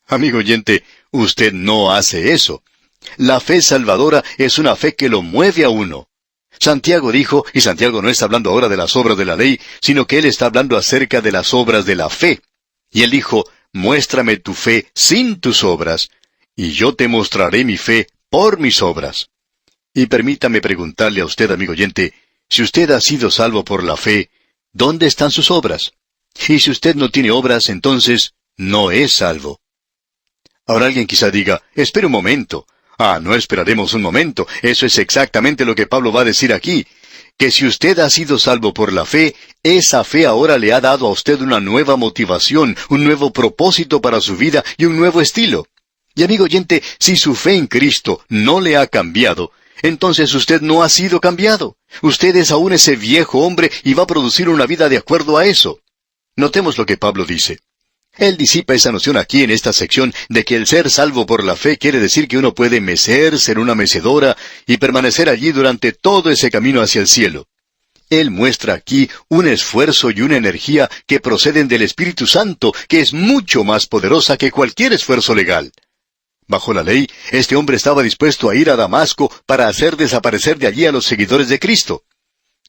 Amigo oyente, usted no hace eso. La fe salvadora es una fe que lo mueve a uno. Santiago dijo, y Santiago no está hablando ahora de las obras de la ley, sino que él está hablando acerca de las obras de la fe. Y él dijo, muéstrame tu fe sin tus obras, y yo te mostraré mi fe por mis obras. Y permítame preguntarle a usted, amigo oyente, si usted ha sido salvo por la fe, ¿dónde están sus obras? Y si usted no tiene obras, entonces no es salvo. Ahora alguien quizá diga, espere un momento. No esperaremos un momento. Eso es exactamente lo que Pablo va a decir aquí. Que si usted ha sido salvo por la fe, esa fe ahora le ha dado a usted una nueva motivación, un nuevo propósito para su vida y un nuevo estilo. Y amigo oyente, si su fe en Cristo no le ha cambiado, entonces usted no ha sido cambiado. Usted es aún ese viejo hombre y va a producir una vida de acuerdo a eso. Notemos lo que Pablo dice. Él disipa esa noción aquí en esta sección de que el ser salvo por la fe quiere decir que uno puede mecer, ser una mecedora y permanecer allí durante todo ese camino hacia el cielo. Él muestra aquí un esfuerzo y una energía que proceden del Espíritu Santo, que es mucho más poderosa que cualquier esfuerzo legal. Bajo la ley, este hombre estaba dispuesto a ir a Damasco para hacer desaparecer de allí a los seguidores de Cristo.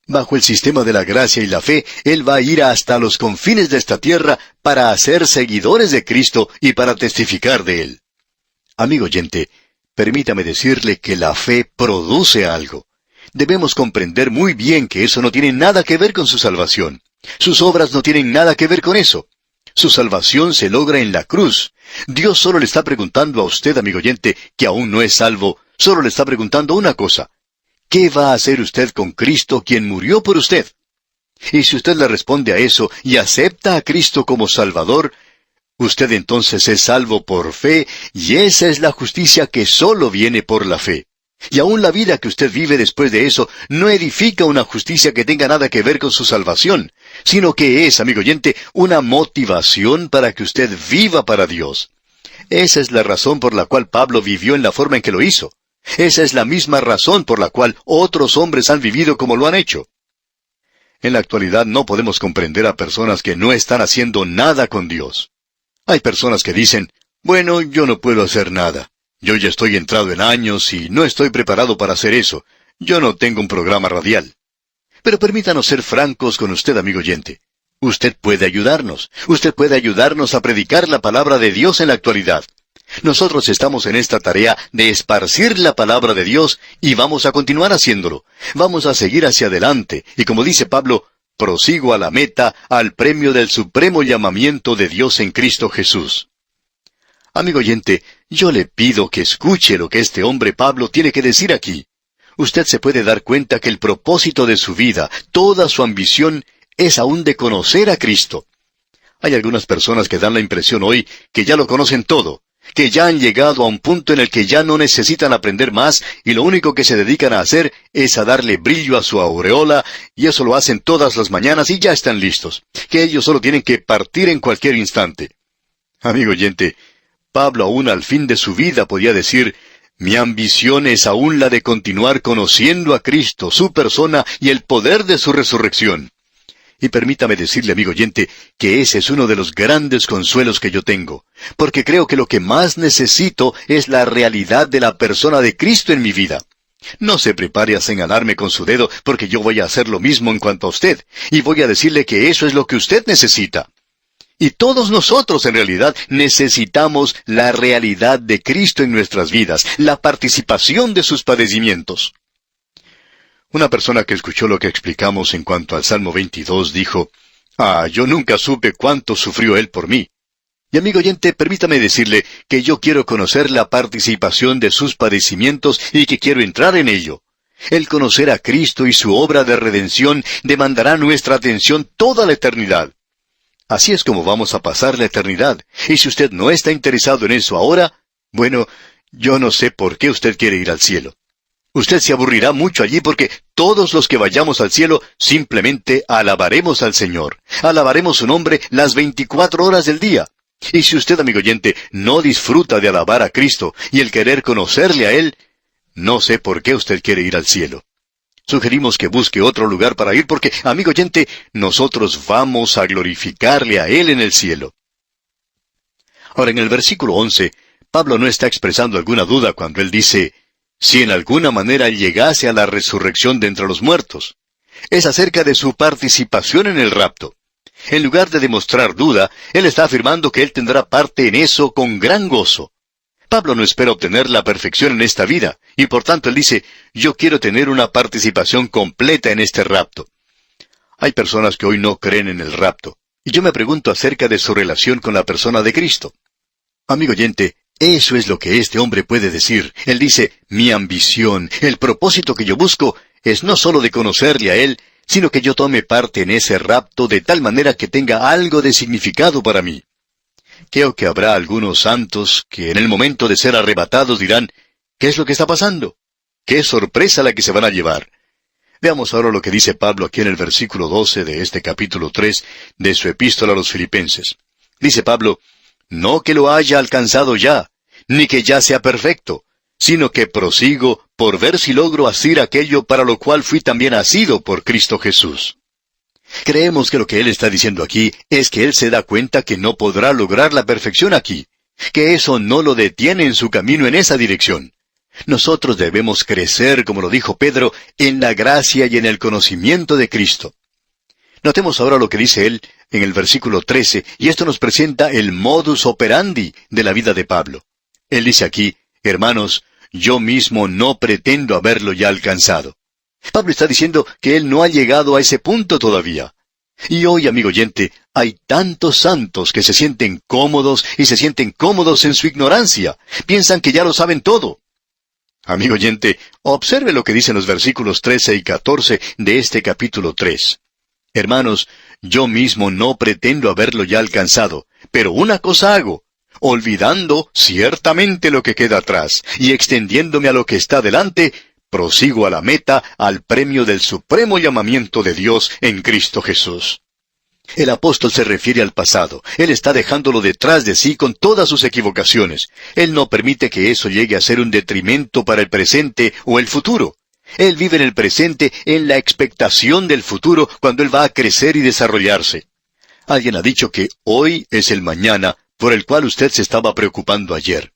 Bajo el sistema de la gracia y la fe, él va a ir hasta los confines de esta tierra para hacer seguidores de Cristo y para testificar de Él. Amigo oyente, permítame decirle que la fe produce algo. Debemos comprender muy bien que eso no tiene nada que ver con su salvación. Sus obras no tienen nada que ver con eso. Su salvación se logra en la cruz. Dios solo le está preguntando a usted, amigo oyente, que aún no es salvo, solo le está preguntando una cosa. ¿Qué va a hacer usted con Cristo, quien murió por usted? Y si usted le responde a eso y acepta a Cristo como Salvador, usted entonces es salvo por fe, y esa es la justicia que solo viene por la fe. Y aún la vida que usted vive después de eso no edifica una justicia que tenga nada que ver con su salvación, sino que es, amigo oyente, una motivación para que usted viva para Dios. Esa es la razón por la cual Pablo vivió en la forma en que lo hizo. Esa es la misma razón por la cual otros hombres han vivido como lo han hecho. En la actualidad no podemos comprender a personas que no están haciendo nada con Dios. Hay personas que dicen, bueno, yo no puedo hacer nada. Yo ya estoy entrado en años y no estoy preparado para hacer eso. Yo no tengo un programa radial. Pero permítanos ser francos con usted, amigo oyente. Usted puede ayudarnos. Usted puede ayudarnos a predicar la palabra de Dios en la actualidad. Nosotros estamos en esta tarea de esparcir la palabra de Dios y vamos a continuar haciéndolo. Vamos a seguir hacia adelante y como dice Pablo, prosigo a la meta, al premio del supremo llamamiento de Dios en Cristo Jesús. Amigo oyente, yo le pido que escuche lo que este hombre Pablo tiene que decir aquí. Usted se puede dar cuenta que el propósito de su vida, toda su ambición, es aún de conocer a Cristo. Hay algunas personas que dan la impresión hoy que ya lo conocen todo, que ya han llegado a un punto en el que ya no necesitan aprender más y lo único que se dedican a hacer es a darle brillo a su aureola y eso lo hacen todas las mañanas y ya están listos, que ellos solo tienen que partir en cualquier instante. Amigo oyente, Pablo aún al fin de su vida podía decir, mi ambición es aún la de continuar conociendo a Cristo, su persona y el poder de su resurrección. Y permítame decirle, amigo oyente, que ese es uno de los grandes consuelos que yo tengo, porque creo que lo que más necesito es la realidad de la persona de Cristo en mi vida. No se prepare a señalarme con su dedo, porque yo voy a hacer lo mismo en cuanto a usted, y voy a decirle que eso es lo que usted necesita. Y todos nosotros en realidad necesitamos la realidad de Cristo en nuestras vidas, la participación de sus padecimientos. Una persona que escuchó lo que explicamos en cuanto al Salmo 22 dijo, yo nunca supe cuánto sufrió él por mí. Y amigo oyente, permítame decirle que yo quiero conocer la participación de sus padecimientos y que quiero entrar en ello. El conocer a Cristo y su obra de redención demandará nuestra atención toda la eternidad. Así es como vamos a pasar la eternidad. Y si usted no está interesado en eso ahora, bueno, yo no sé por qué usted quiere ir al cielo. Usted se aburrirá mucho allí porque todos los que vayamos al cielo simplemente alabaremos al Señor. Alabaremos su nombre las 24 horas del día. Y si usted, amigo oyente, no disfruta de alabar a Cristo y el querer conocerle a Él, no sé por qué usted quiere ir al cielo. Sugerimos que busque otro lugar para ir porque, amigo oyente, nosotros vamos a glorificarle a Él en el cielo. Ahora, en el versículo 11, Pablo no está expresando alguna duda cuando él dice, si en alguna manera él llegase a la resurrección de entre los muertos. Es acerca de su participación en el rapto. En lugar de demostrar duda, él está afirmando que él tendrá parte en eso con gran gozo. Pablo no espera obtener la perfección en esta vida, y por tanto él dice, yo quiero tener una participación completa en este rapto. Hay personas que hoy no creen en el rapto, y yo me pregunto acerca de su relación con la persona de Cristo. Amigo oyente, eso es lo que este hombre puede decir. Él dice, mi ambición, el propósito que yo busco, es no solo de conocerle a Él, sino que yo tome parte en ese rapto de tal manera que tenga algo de significado para mí. Creo que habrá algunos santos que en el momento de ser arrebatados dirán, ¿qué es lo que está pasando? ¡Qué sorpresa la que se van a llevar! Veamos ahora lo que dice Pablo aquí en el versículo 12 de este capítulo 3 de su epístola a los Filipenses. Dice Pablo, no que lo haya alcanzado ya, ni que ya sea perfecto, sino que prosigo por ver si logro asir aquello para lo cual fui también asido por Cristo Jesús. Creemos que lo que él está diciendo aquí es que él se da cuenta que no podrá lograr la perfección aquí, que eso no lo detiene en su camino en esa dirección. Nosotros debemos crecer, como lo dijo Pedro, en la gracia y en el conocimiento de Cristo. Notemos ahora lo que dice él en el versículo 13, y esto nos presenta el modus operandi de la vida de Pablo. Él dice aquí, hermanos, yo mismo no pretendo haberlo ya alcanzado. Pablo está diciendo que él no ha llegado a ese punto todavía. Y hoy, amigo oyente, hay tantos santos que se sienten cómodos y se sienten cómodos en su ignorancia. Piensan que ya lo saben todo. Amigo oyente, observe lo que dicen los versículos 13 y 14 de este capítulo 3. Hermanos, yo mismo no pretendo haberlo ya alcanzado, pero una cosa hago, olvidando ciertamente lo que queda atrás y extendiéndome a lo que está delante, prosigo a la meta, al premio del supremo llamamiento de Dios en Cristo Jesús. El apóstol se refiere al pasado. Él está dejándolo detrás de sí con todas sus equivocaciones. Él no permite que eso llegue a ser un detrimento para el presente o el futuro. Él vive en el presente en la expectación del futuro cuando él va a crecer y desarrollarse. Alguien ha dicho que hoy es el mañana por el cual usted se estaba preocupando ayer.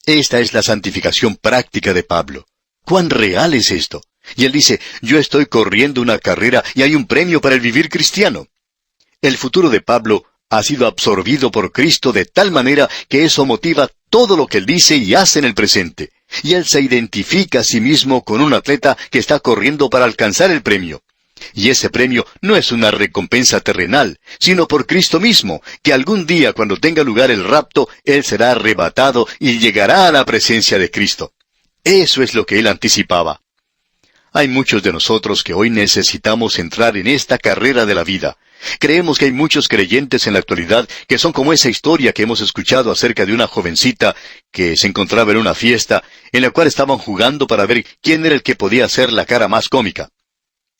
Esta es la santificación práctica de Pablo. ¿Cuán real es esto? Y él dice, yo estoy corriendo una carrera y hay un premio para el vivir cristiano. El futuro de Pablo ha sido absorbido por Cristo de tal manera que eso motiva todo lo que él dice y hace en el presente. Y él se identifica a sí mismo con un atleta que está corriendo para alcanzar el premio. Y ese premio no es una recompensa terrenal, sino por Cristo mismo, que algún día cuando tenga lugar el rapto, él será arrebatado y llegará a la presencia de Cristo. Eso es lo que él anticipaba. Hay muchos de nosotros que hoy necesitamos entrar en esta carrera de la vida. Creemos que hay muchos creyentes en la actualidad que son como esa historia que hemos escuchado acerca de una jovencita que se encontraba en una fiesta en la cual estaban jugando para ver quién era el que podía hacer la cara más cómica.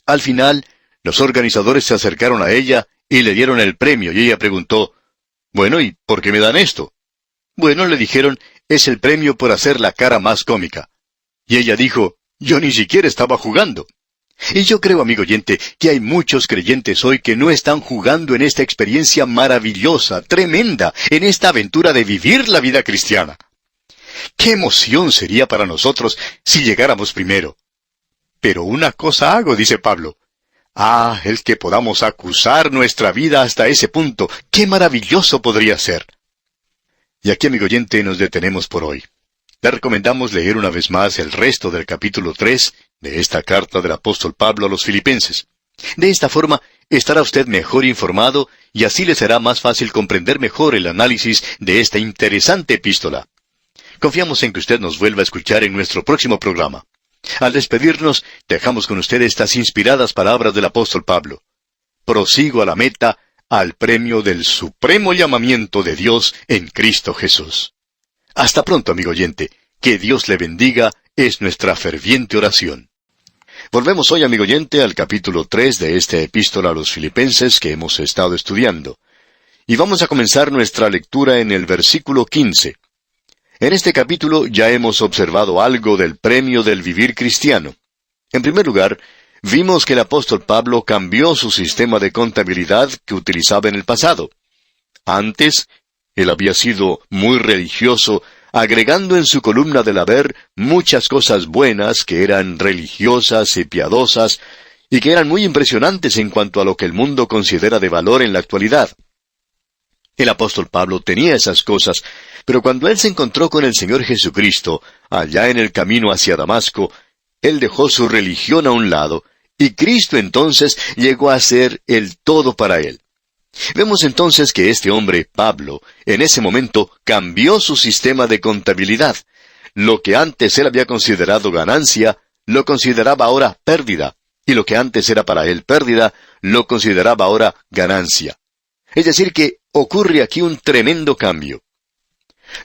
Al final, los organizadores se acercaron a ella y le dieron el premio y ella preguntó, «Bueno, ¿y por qué me dan esto?» «Bueno», le dijeron, «es el premio por hacer la cara más cómica». Y ella dijo, «Yo ni siquiera estaba jugando». Y yo creo, amigo oyente, que hay muchos creyentes hoy que no están jugando en esta experiencia maravillosa, tremenda, en esta aventura de vivir la vida cristiana. ¡Qué emoción sería para nosotros si llegáramos primero! Pero una cosa hago, dice Pablo. ¡Ah, el que podamos acusar nuestra vida hasta ese punto! ¡Qué maravilloso podría ser! Y aquí, amigo oyente, nos detenemos por hoy. Le recomendamos leer una vez más el resto del capítulo 3 de esta carta del apóstol Pablo a los Filipenses. De esta forma, estará usted mejor informado y así le será más fácil comprender mejor el análisis de esta interesante epístola. Confiamos en que usted nos vuelva a escuchar en nuestro próximo programa. Al despedirnos, dejamos con usted estas inspiradas palabras del apóstol Pablo. Prosigo a la meta, al premio del supremo llamamiento de Dios en Cristo Jesús. Hasta pronto, amigo oyente. Que Dios le bendiga es nuestra ferviente oración. Volvemos hoy, amigo oyente, al capítulo 3 de esta epístola a los Filipenses que hemos estado estudiando. Y vamos a comenzar nuestra lectura en el versículo 15. En este capítulo ya hemos observado algo del premio del vivir cristiano. En primer lugar, vimos que el apóstol Pablo cambió su sistema de contabilidad que utilizaba en el pasado. Antes, él había sido muy religioso, agregando en su columna del haber muchas cosas buenas que eran religiosas y piadosas, y que eran muy impresionantes en cuanto a lo que el mundo considera de valor en la actualidad. El apóstol Pablo tenía esas cosas, pero cuando él se encontró con el Señor Jesucristo, allá en el camino hacia Damasco, él dejó su religión a un lado, y Cristo entonces llegó a ser el todo para él. Vemos entonces que este hombre, Pablo, en ese momento cambió su sistema de contabilidad. Lo que antes él había considerado ganancia, lo consideraba ahora pérdida, y lo que antes era para él pérdida, lo consideraba ahora ganancia. Es decir que ocurre aquí un tremendo cambio.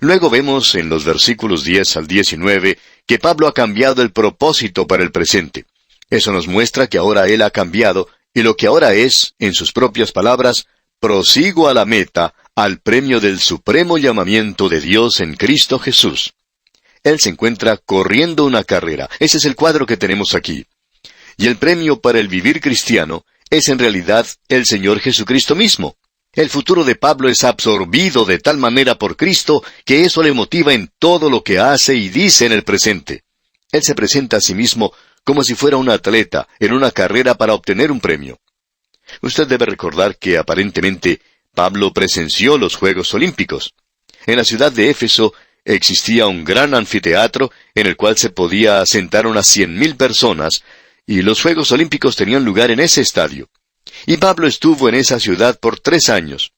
Luego vemos en los versículos 10 al 19 que Pablo ha cambiado el propósito para el presente. Eso nos muestra que ahora él ha cambiado, y lo que ahora es, en sus propias palabras, prosigo a la meta, al premio del supremo llamamiento de Dios en Cristo Jesús. Él se encuentra corriendo una carrera. Ese es el cuadro que tenemos aquí. Y el premio para el vivir cristiano es en realidad el Señor Jesucristo mismo. El futuro de Pablo es absorbido de tal manera por Cristo que eso le motiva en todo lo que hace y dice en el presente. Él se presenta a sí mismo como si fuera un atleta en una carrera para obtener un premio. Usted debe recordar que aparentemente Pablo presenció los Juegos Olímpicos. En la ciudad de Éfeso existía un gran anfiteatro en el cual se podía sentar unas 100,000 personas, y los Juegos Olímpicos tenían lugar en ese estadio. Y Pablo estuvo en esa ciudad por 3 años.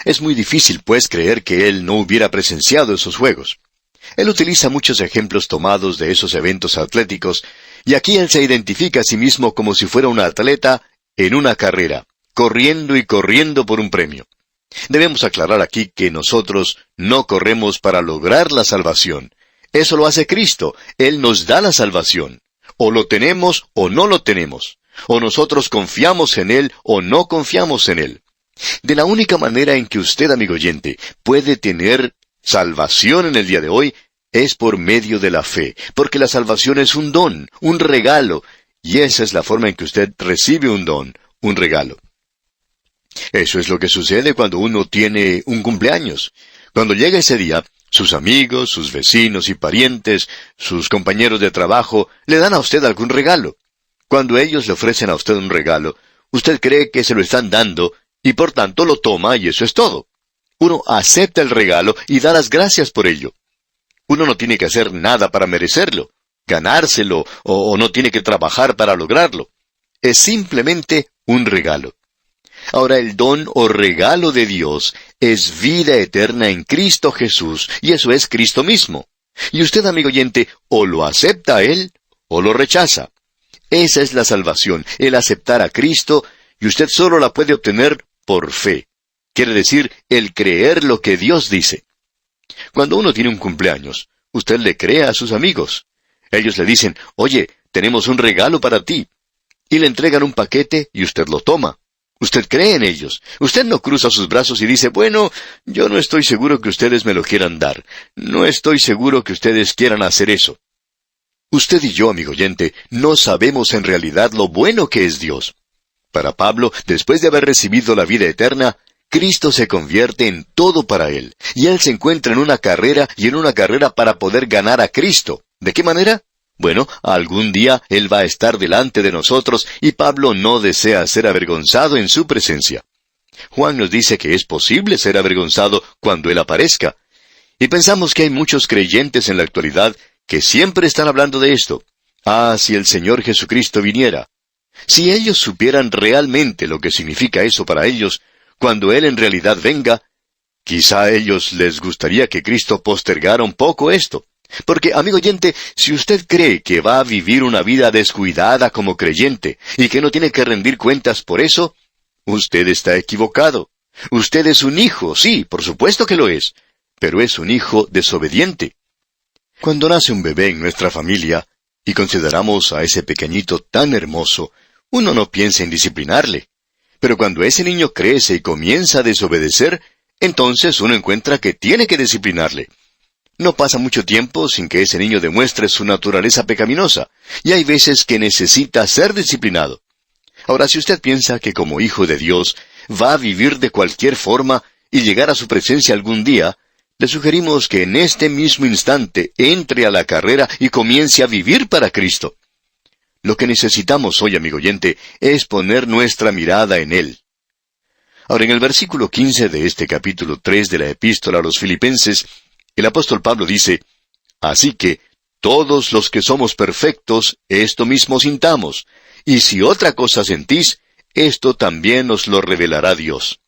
Es muy difícil, pues, creer que él no hubiera presenciado esos Juegos. Él utiliza muchos ejemplos tomados de esos eventos atléticos, y aquí él se identifica a sí mismo como si fuera un atleta en una carrera, corriendo y corriendo por un premio. Debemos aclarar aquí que nosotros no corremos para lograr la salvación. Eso lo hace Cristo. Él nos da la salvación. O lo tenemos o no lo tenemos. O nosotros confiamos en Él o no confiamos en Él. De la única manera en que usted, amigo oyente, puede tener salvación en el día de hoy es por medio de la fe, porque la salvación es un don, un regalo, y esa es la forma en que usted recibe un don, un regalo. Eso es lo que sucede cuando uno tiene un cumpleaños. Cuando llega ese día, sus amigos, sus vecinos y parientes, sus compañeros de trabajo, le dan a usted algún regalo. Cuando ellos le ofrecen a usted un regalo, usted cree que se lo están dando, y por tanto lo toma y eso es todo. Uno acepta el regalo y da las gracias por ello. Uno no tiene que hacer nada para merecerlo, ganárselo, o no tiene que trabajar para lograrlo. Es simplemente un regalo. Ahora el don o regalo de Dios es vida eterna en Cristo Jesús, y eso es Cristo mismo. Y usted, amigo oyente, o lo acepta a Él, o lo rechaza. Esa es la salvación, el aceptar a Cristo, y usted solo la puede obtener por fe. Quiere decir, el creer lo que Dios dice. Cuando uno tiene un cumpleaños, usted le cree a sus amigos. Ellos le dicen, oye, tenemos un regalo para ti. Y le entregan un paquete y usted lo toma. Usted cree en ellos. Usted no cruza sus brazos y dice, bueno, yo no estoy seguro que ustedes me lo quieran dar. No estoy seguro que ustedes quieran hacer eso. Usted y yo, amigo oyente, no sabemos en realidad lo bueno que es Dios. Para Pablo, después de haber recibido la vida eterna, Cristo se convierte en todo para él, y él se encuentra en una carrera y en una carrera para poder ganar a Cristo. ¿De qué manera? Bueno, algún día Él va a estar delante de nosotros y Pablo no desea ser avergonzado en su presencia. Juan nos dice que es posible ser avergonzado cuando Él aparezca. Y pensamos que hay muchos creyentes en la actualidad que siempre están hablando de esto. Ah, si el Señor Jesucristo viniera. Si ellos supieran realmente lo que significa eso para ellos, cuando Él en realidad venga, quizá a ellos les gustaría que Cristo postergara un poco esto. Porque, amigo oyente, si usted cree que va a vivir una vida descuidada como creyente y que no tiene que rendir cuentas por eso, usted está equivocado. Usted es un hijo, sí, por supuesto que lo es, pero es un hijo desobediente. Cuando nace un bebé en nuestra familia, y consideramos a ese pequeñito tan hermoso, uno no piensa en disciplinarle. Pero cuando ese niño crece y comienza a desobedecer, entonces uno encuentra que tiene que disciplinarle. No pasa mucho tiempo sin que ese niño demuestre su naturaleza pecaminosa, y hay veces que necesita ser disciplinado. Ahora, si usted piensa que como hijo de Dios va a vivir de cualquier forma y llegar a su presencia algún día, le sugerimos que en este mismo instante entre a la carrera y comience a vivir para Cristo. Lo que necesitamos hoy, amigo oyente, es poner nuestra mirada en Él. Ahora, en el versículo 15 de este capítulo 3 de la Epístola a los Filipenses, el apóstol Pablo dice, «Así que, todos los que somos perfectos, esto mismo sintamos, y si otra cosa sentís, esto también os lo revelará Dios».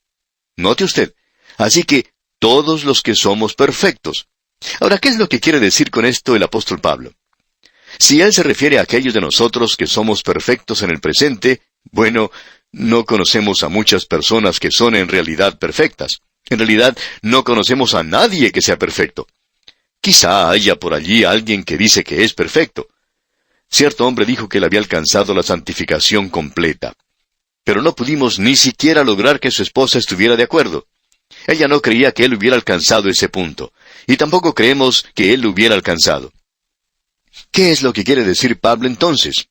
Note usted, así que, todos los que somos perfectos. Ahora, ¿qué es lo que quiere decir con esto el apóstol Pablo? Si él se refiere a aquellos de nosotros que somos perfectos en el presente, bueno, no conocemos a muchas personas que son en realidad perfectas. En realidad, no conocemos a nadie que sea perfecto. Quizá haya por allí alguien que dice que es perfecto. Cierto hombre dijo que él había alcanzado la santificación completa. Pero no pudimos ni siquiera lograr que su esposa estuviera de acuerdo. Ella no creía que él hubiera alcanzado ese punto, y tampoco creemos que él lo hubiera alcanzado. ¿Qué es lo que quiere decir Pablo entonces?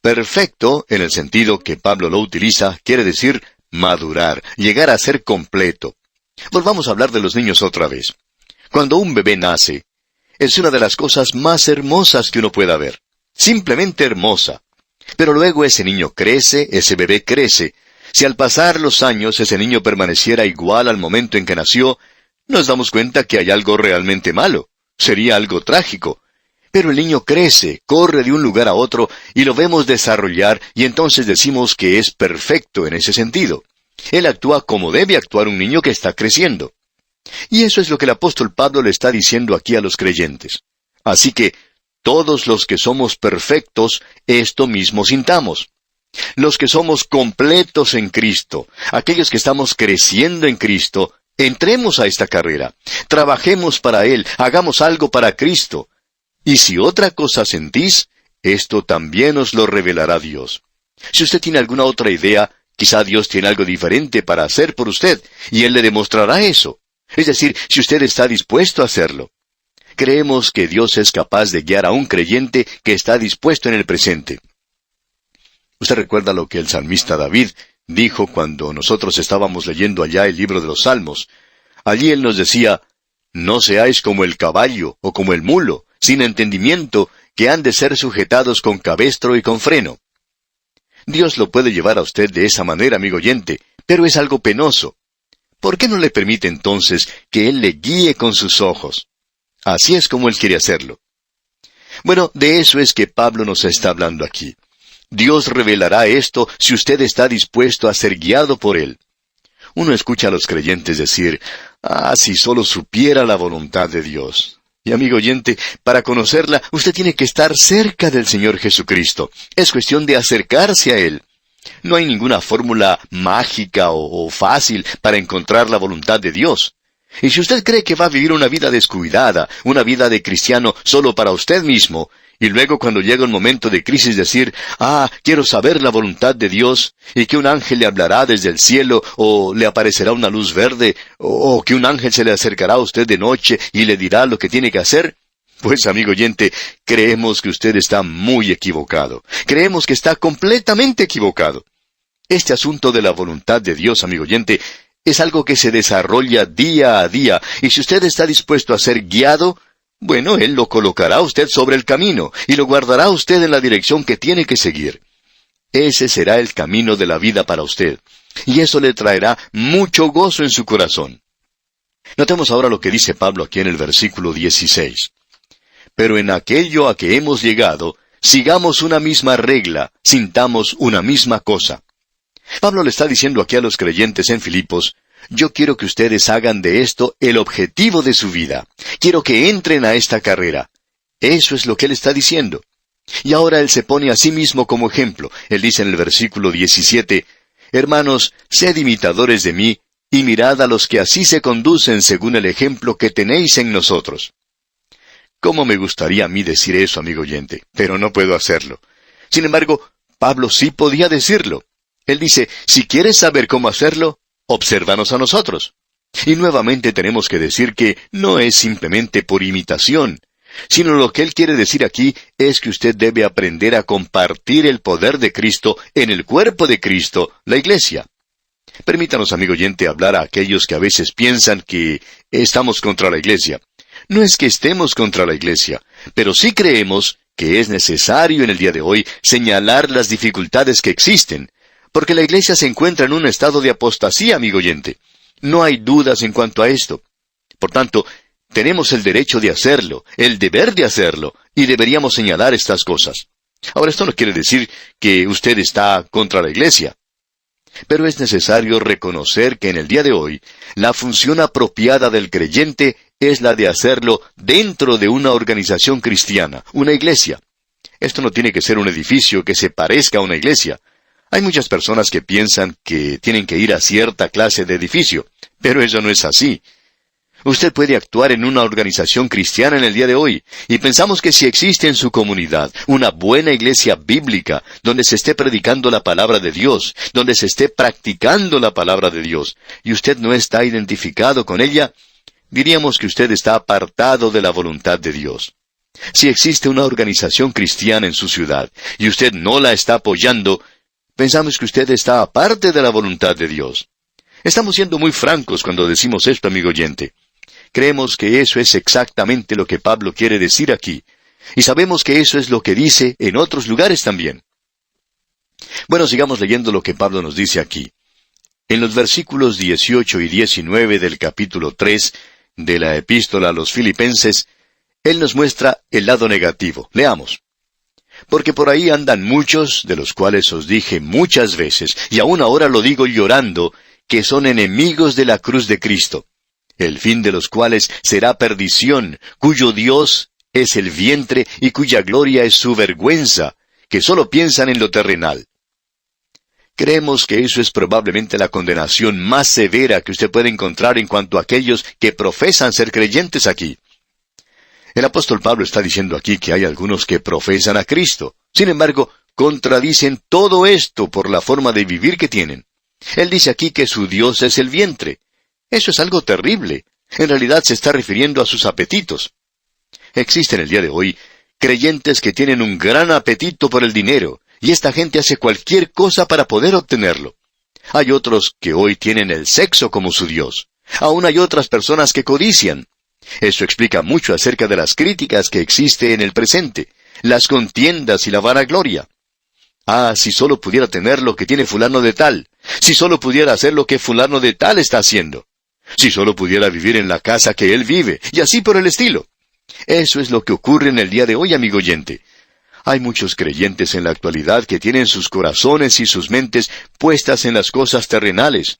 Perfecto, en el sentido que Pablo lo utiliza, quiere decir madurar, llegar a ser completo. Volvamos a hablar de los niños otra vez. Cuando un bebé nace, es una de las cosas más hermosas que uno pueda ver. Simplemente hermosa. Pero luego ese niño crece, ese bebé crece. Si al pasar los años ese niño permaneciera igual al momento en que nació, nos damos cuenta que hay algo realmente malo. Sería algo trágico. Pero el niño crece, corre de un lugar a otro, y lo vemos desarrollar, y entonces decimos que es perfecto en ese sentido. Él actúa como debe actuar un niño que está creciendo. Y eso es lo que el apóstol Pablo le está diciendo aquí a los creyentes. Así que, todos los que somos perfectos, esto mismo sintamos. Los que somos completos en Cristo, aquellos que estamos creciendo en Cristo, entremos a esta carrera, trabajemos para Él, hagamos algo para Cristo. Y si otra cosa sentís, esto también os lo revelará Dios. Si usted tiene alguna otra idea, quizá Dios tiene algo diferente para hacer por usted, y Él le demostrará eso. Es decir, si usted está dispuesto a hacerlo. Creemos que Dios es capaz de guiar a un creyente que está dispuesto en el presente. Usted recuerda lo que el salmista David dijo cuando nosotros estábamos leyendo allá el libro de los Salmos. Allí él nos decía, «No seáis como el caballo o como el mulo, sin entendimiento, que han de ser sujetados con cabestro y con freno». Dios lo puede llevar a usted de esa manera, amigo oyente, pero es algo penoso. ¿Por qué no le permite entonces que Él le guíe con sus ojos? Así es como Él quiere hacerlo. Bueno, de eso es que Pablo nos está hablando aquí. Dios revelará esto si usted está dispuesto a ser guiado por Él. Uno escucha a los creyentes decir, si solo supiera la voluntad de Dios. Y amigo oyente, para conocerla, usted tiene que estar cerca del Señor Jesucristo. Es cuestión de acercarse a Él. No hay ninguna fórmula mágica o fácil para encontrar la voluntad de Dios. Y si usted cree que va a vivir una vida descuidada, una vida de cristiano solo para usted mismo, y luego cuando llega un momento de crisis decir, quiero saber la voluntad de Dios, y que un ángel le hablará desde el cielo, o le aparecerá una luz verde, o que un ángel se le acercará a usted de noche y le dirá lo que tiene que hacer, pues amigo oyente, creemos que usted está muy equivocado. Creemos que está completamente equivocado. Este asunto de la voluntad de Dios, amigo oyente, es algo que se desarrolla día a día, y si usted está dispuesto a ser guiado, bueno, Él lo colocará a usted sobre el camino, y lo guardará a usted en la dirección que tiene que seguir. Ese será el camino de la vida para usted, y eso le traerá mucho gozo en su corazón. Notemos ahora lo que dice Pablo aquí en el versículo 16. Pero en aquello a que hemos llegado, sigamos una misma regla, sintamos una misma cosa. Pablo le está diciendo aquí a los creyentes en Filipos, yo quiero que ustedes hagan de esto el objetivo de su vida. Quiero que entren a esta carrera. Eso es lo que él está diciendo. Y ahora él se pone a sí mismo como ejemplo. Él dice en el versículo 17, Hermanos, sed imitadores de mí, y mirad a los que así se conducen según el ejemplo que tenéis en nosotros. ¿Cómo me gustaría a mí decir eso, amigo oyente? Pero no puedo hacerlo. Sin embargo, Pablo sí podía decirlo. Él dice, si quieres saber cómo hacerlo, obsérvanos a nosotros. Y nuevamente tenemos que decir que no es simplemente por imitación, sino lo que él quiere decir aquí es que usted debe aprender a compartir el poder de Cristo en el cuerpo de Cristo, la iglesia. Permítanos, amigo oyente, hablar a aquellos que a veces piensan que estamos contra la iglesia. No es que estemos contra la iglesia, pero sí creemos que es necesario en el día de hoy señalar las dificultades que existen, porque la iglesia se encuentra en un estado de apostasía, amigo oyente. No hay dudas en cuanto a esto. Por tanto, tenemos el derecho de hacerlo, el deber de hacerlo, y deberíamos señalar estas cosas. Ahora, esto no quiere decir que usted está contra la iglesia. Pero es necesario reconocer que en el día de hoy, la función apropiada del creyente es la de hacerlo dentro de una organización cristiana, una iglesia. Esto no tiene que ser un edificio que se parezca a una iglesia. Hay muchas personas que piensan que tienen que ir a cierta clase de edificio, pero eso no es así. Usted puede actuar en una organización cristiana en el día de hoy, y pensamos que si existe en su comunidad una buena iglesia bíblica, donde se esté predicando la palabra de Dios, donde se esté practicando la palabra de Dios, y usted no está identificado con ella, diríamos que usted está apartado de la voluntad de Dios. Si existe una organización cristiana en su ciudad, y usted no la está apoyando, pensamos que usted está aparte de la voluntad de Dios. Estamos siendo muy francos cuando decimos esto, amigo oyente. Creemos que eso es exactamente lo que Pablo quiere decir aquí, y sabemos que eso es lo que dice en otros lugares también. Bueno, sigamos leyendo lo que Pablo nos dice aquí. En los versículos 18 y 19 del capítulo 3 de la epístola a los Filipenses, él nos muestra el lado negativo. Leamos. Porque por ahí andan muchos, de los cuales os dije muchas veces, y aún ahora lo digo llorando, que son enemigos de la cruz de Cristo, el fin de los cuales será perdición, cuyo Dios es el vientre y cuya gloria es su vergüenza, que solo piensan en lo terrenal. Creemos que eso es probablemente la condenación más severa que usted puede encontrar en cuanto a aquellos que profesan ser creyentes aquí. El apóstol Pablo está diciendo aquí que hay algunos que profesan a Cristo. Sin embargo, contradicen todo esto por la forma de vivir que tienen. Él dice aquí que su Dios es el vientre. Eso es algo terrible. En realidad se está refiriendo a sus apetitos. Existen el día de hoy creyentes que tienen un gran apetito por el dinero, y esta gente hace cualquier cosa para poder obtenerlo. Hay otros que hoy tienen el sexo como su Dios. Aún hay otras personas que codician. Eso explica mucho acerca de las críticas que existe en el presente, las contiendas y la vanagloria. Ah, si solo pudiera tener lo que tiene fulano de tal, si solo pudiera hacer lo que fulano de tal está haciendo, si solo pudiera vivir en la casa que él vive, y así por el estilo. Eso es lo que ocurre en el día de hoy, amigo oyente. Hay muchos creyentes en la actualidad que tienen sus corazones y sus mentes puestas en las cosas terrenales.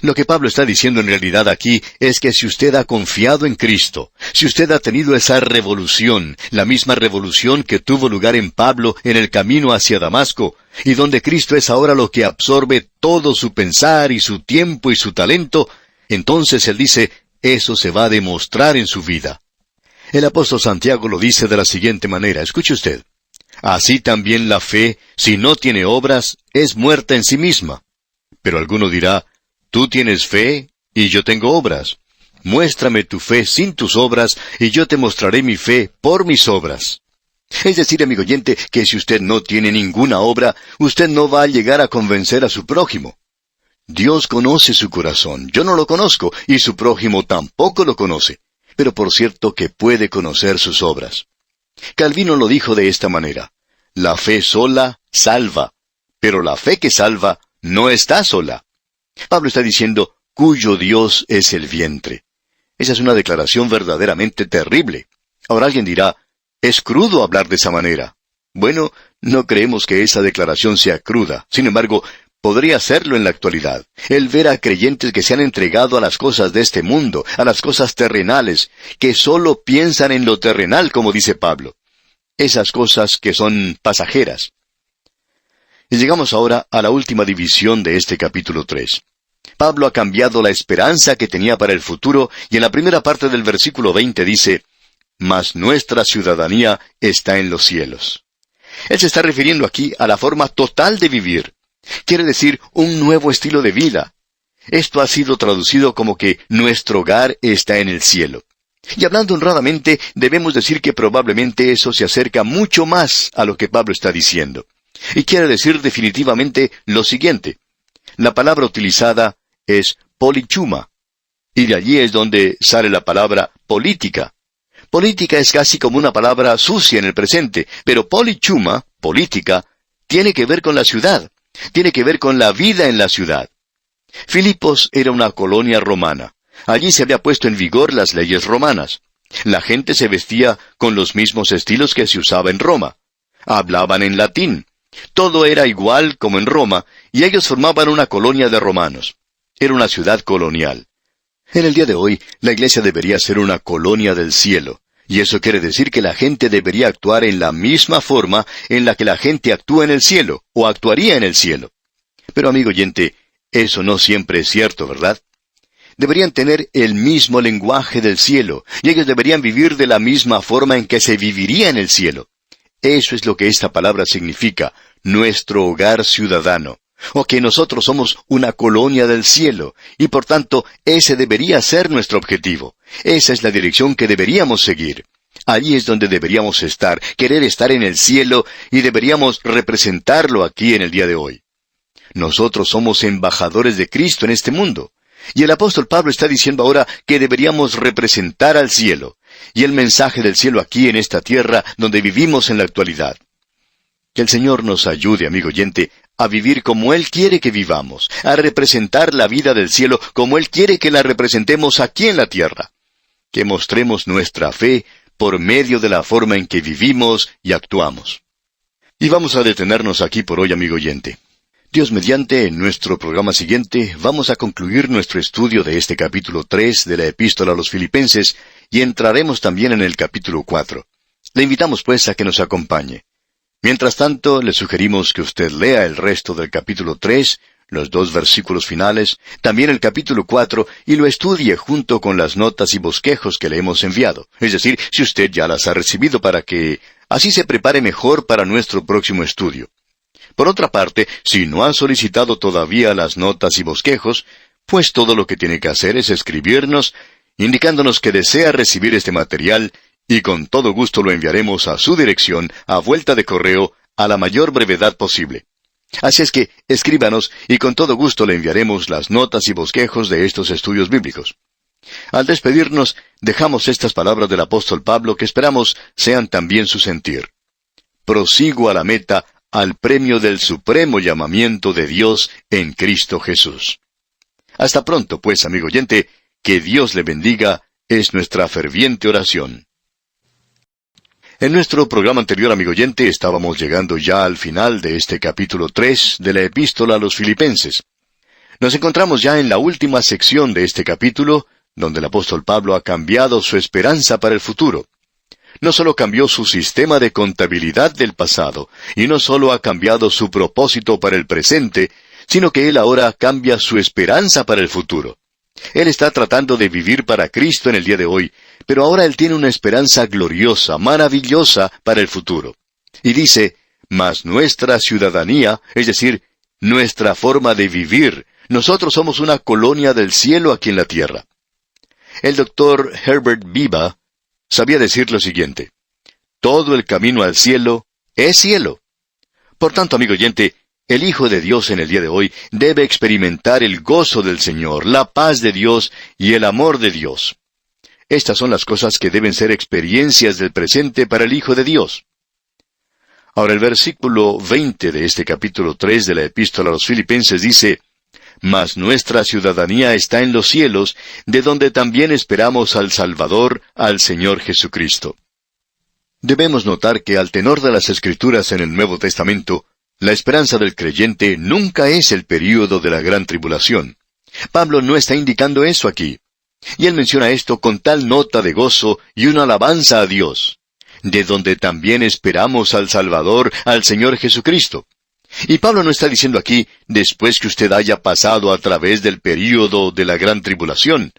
Lo que Pablo está diciendo en realidad aquí es que si usted ha confiado en Cristo, si usted ha tenido esa revolución, la misma revolución que tuvo lugar en Pablo en el camino hacia Damasco, y donde Cristo es ahora lo que absorbe todo su pensar y su tiempo y su talento, entonces él dice, eso se va a demostrar en su vida. El apóstol Santiago lo dice de la siguiente manera, escuche usted. Así también la fe, si no tiene obras, es muerta en sí misma. Pero alguno dirá, tú tienes fe, y yo tengo obras. Muéstrame tu fe sin tus obras, y yo te mostraré mi fe por mis obras. Es decir, amigo oyente, que si usted no tiene ninguna obra, usted no va a llegar a convencer a su prójimo. Dios conoce su corazón, yo no lo conozco, y su prójimo tampoco lo conoce. Pero por cierto que puede conocer sus obras. Calvino lo dijo de esta manera, la fe sola salva, pero la fe que salva no está sola. Pablo está diciendo, cuyo Dios es el vientre. Esa es una declaración verdaderamente terrible. Ahora alguien dirá, es crudo hablar de esa manera. Bueno, no creemos que esa declaración sea cruda. Sin embargo, Podría hacerlo en la actualidad. El ver a creyentes que se han entregado a las cosas de este mundo, a las cosas terrenales, que solo piensan en lo terrenal, como dice Pablo. Esas cosas que son pasajeras. Y llegamos ahora a la última división de este capítulo 3. Pablo ha cambiado la esperanza que tenía para el futuro, y en la primera parte del versículo 20 dice, «Mas nuestra ciudadanía está en los cielos». Él se está refiriendo aquí a la forma total de vivir. Quiere decir un nuevo estilo de vida. Esto ha sido traducido como que nuestro hogar está en el cielo. Y hablando honradamente, debemos decir que probablemente eso se acerca mucho más a lo que Pablo está diciendo. Y quiere decir definitivamente lo siguiente. La palabra utilizada es polichuma. Y de allí es donde sale la palabra política. Política es casi como una palabra sucia en el presente, pero polichuma, política, tiene que ver con la ciudad. Tiene que ver con la vida en la ciudad. Filipos era una colonia romana. Allí se había puesto en vigor las leyes romanas. La gente se vestía con los mismos estilos que se usaba en Roma. Hablaban en latín. Todo era igual como en Roma, y ellos formaban una colonia de romanos. Era una ciudad colonial. En el día de hoy, la iglesia debería ser una colonia del cielo. Y eso quiere decir que la gente debería actuar en la misma forma en la que la gente actúa en el cielo, o actuaría en el cielo. Pero amigo oyente, eso no siempre es cierto, ¿verdad? Deberían tener el mismo lenguaje del cielo, y ellos deberían vivir de la misma forma en que se viviría en el cielo. Eso es lo que esta palabra significa, nuestro hogar ciudadano. O que nosotros somos una colonia del cielo, y por tanto, ese debería ser nuestro objetivo. Esa es la dirección que deberíamos seguir. Allí es donde deberíamos estar, querer estar en el cielo, y deberíamos representarlo aquí en el día de hoy. Nosotros somos embajadores de Cristo en este mundo. Y el apóstol Pablo está diciendo ahora que deberíamos representar al cielo, y el mensaje del cielo aquí en esta tierra donde vivimos en la actualidad. Que el Señor nos ayude, amigo oyente, a vivir como Él quiere que vivamos, a representar la vida del cielo como Él quiere que la representemos aquí en la tierra. Que mostremos nuestra fe por medio de la forma en que vivimos y actuamos. Y vamos a detenernos aquí por hoy, amigo oyente. Dios mediante, en nuestro programa siguiente, vamos a concluir nuestro estudio de este capítulo 3 de la Epístola a los Filipenses, y entraremos también en el capítulo 4. Le invitamos pues a que nos acompañe. Mientras tanto, le sugerimos que usted lea el resto del capítulo 3, los 2 versículos finales, también el capítulo 4, y lo estudie junto con las notas y bosquejos que le hemos enviado. Es decir, si usted ya las ha recibido para que así se prepare mejor para nuestro próximo estudio. Por otra parte, si no ha solicitado todavía las notas y bosquejos, pues todo lo que tiene que hacer es escribirnos, indicándonos que desea recibir este material, y con todo gusto lo enviaremos a su dirección, a vuelta de correo, a la mayor brevedad posible. Así es que, escríbanos, y con todo gusto le enviaremos las notas y bosquejos de estos estudios bíblicos. Al despedirnos, dejamos estas palabras del apóstol Pablo que esperamos sean también su sentir. Prosigo a la meta, al premio del supremo llamamiento de Dios en Cristo Jesús. Hasta pronto, pues, amigo oyente, que Dios le bendiga, es nuestra ferviente oración. En nuestro programa anterior, amigo oyente, estábamos llegando ya al final de este capítulo 3 de la Epístola a los Filipenses. Nos encontramos ya en la última sección de este capítulo, donde el apóstol Pablo ha cambiado su esperanza para el futuro. No solo cambió su sistema de contabilidad del pasado, y no solo ha cambiado su propósito para el presente, sino que él ahora cambia su esperanza para el futuro. Él está tratando de vivir para Cristo en el día de hoy, pero ahora él tiene una esperanza gloriosa, maravillosa para el futuro. Y dice, mas nuestra ciudadanía, es decir, nuestra forma de vivir, nosotros somos una colonia del cielo aquí en la tierra. El doctor Herbert Biba sabía decir lo siguiente, todo el camino al cielo es cielo. Por tanto, amigo oyente, el Hijo de Dios en el día de hoy debe experimentar el gozo del Señor, la paz de Dios y el amor de Dios. Estas son las cosas que deben ser experiencias del presente para el Hijo de Dios. Ahora el versículo 20 de este capítulo 3 de la Epístola a los Filipenses dice, mas nuestra ciudadanía está en los cielos, de donde también esperamos al Salvador, al Señor Jesucristo. Debemos notar que al tenor de las Escrituras en el Nuevo Testamento, La esperanza del creyente nunca es el período de la gran tribulación. Pablo no está indicando eso aquí. Y él menciona esto con tal nota de gozo y una alabanza a Dios, de donde también esperamos al Salvador, al Señor Jesucristo. Y Pablo no está diciendo aquí, después que usted haya pasado a través del período de la gran tribulación.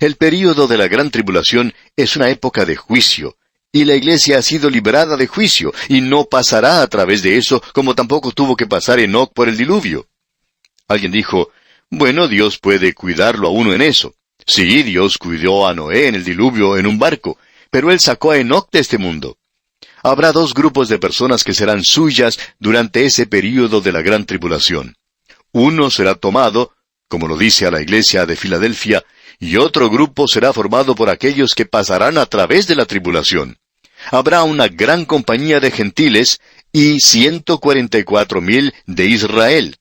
El período de la gran tribulación es una época de juicio, y la iglesia ha sido liberada de juicio, y no pasará a través de eso, como tampoco tuvo que pasar Enoc por el diluvio. Alguien dijo, bueno, Dios puede cuidarlo a uno en eso. Sí, Dios cuidó a Noé en el diluvio en un barco, pero Él sacó a Enoc de este mundo. Habrá dos grupos de personas que serán suyas durante ese período de la gran tribulación. Uno será tomado, como lo dice a la iglesia de Filadelfia, y otro grupo será formado por aquellos que pasarán a través de la tribulación. Habrá una gran compañía de gentiles y 144,000 de Israel.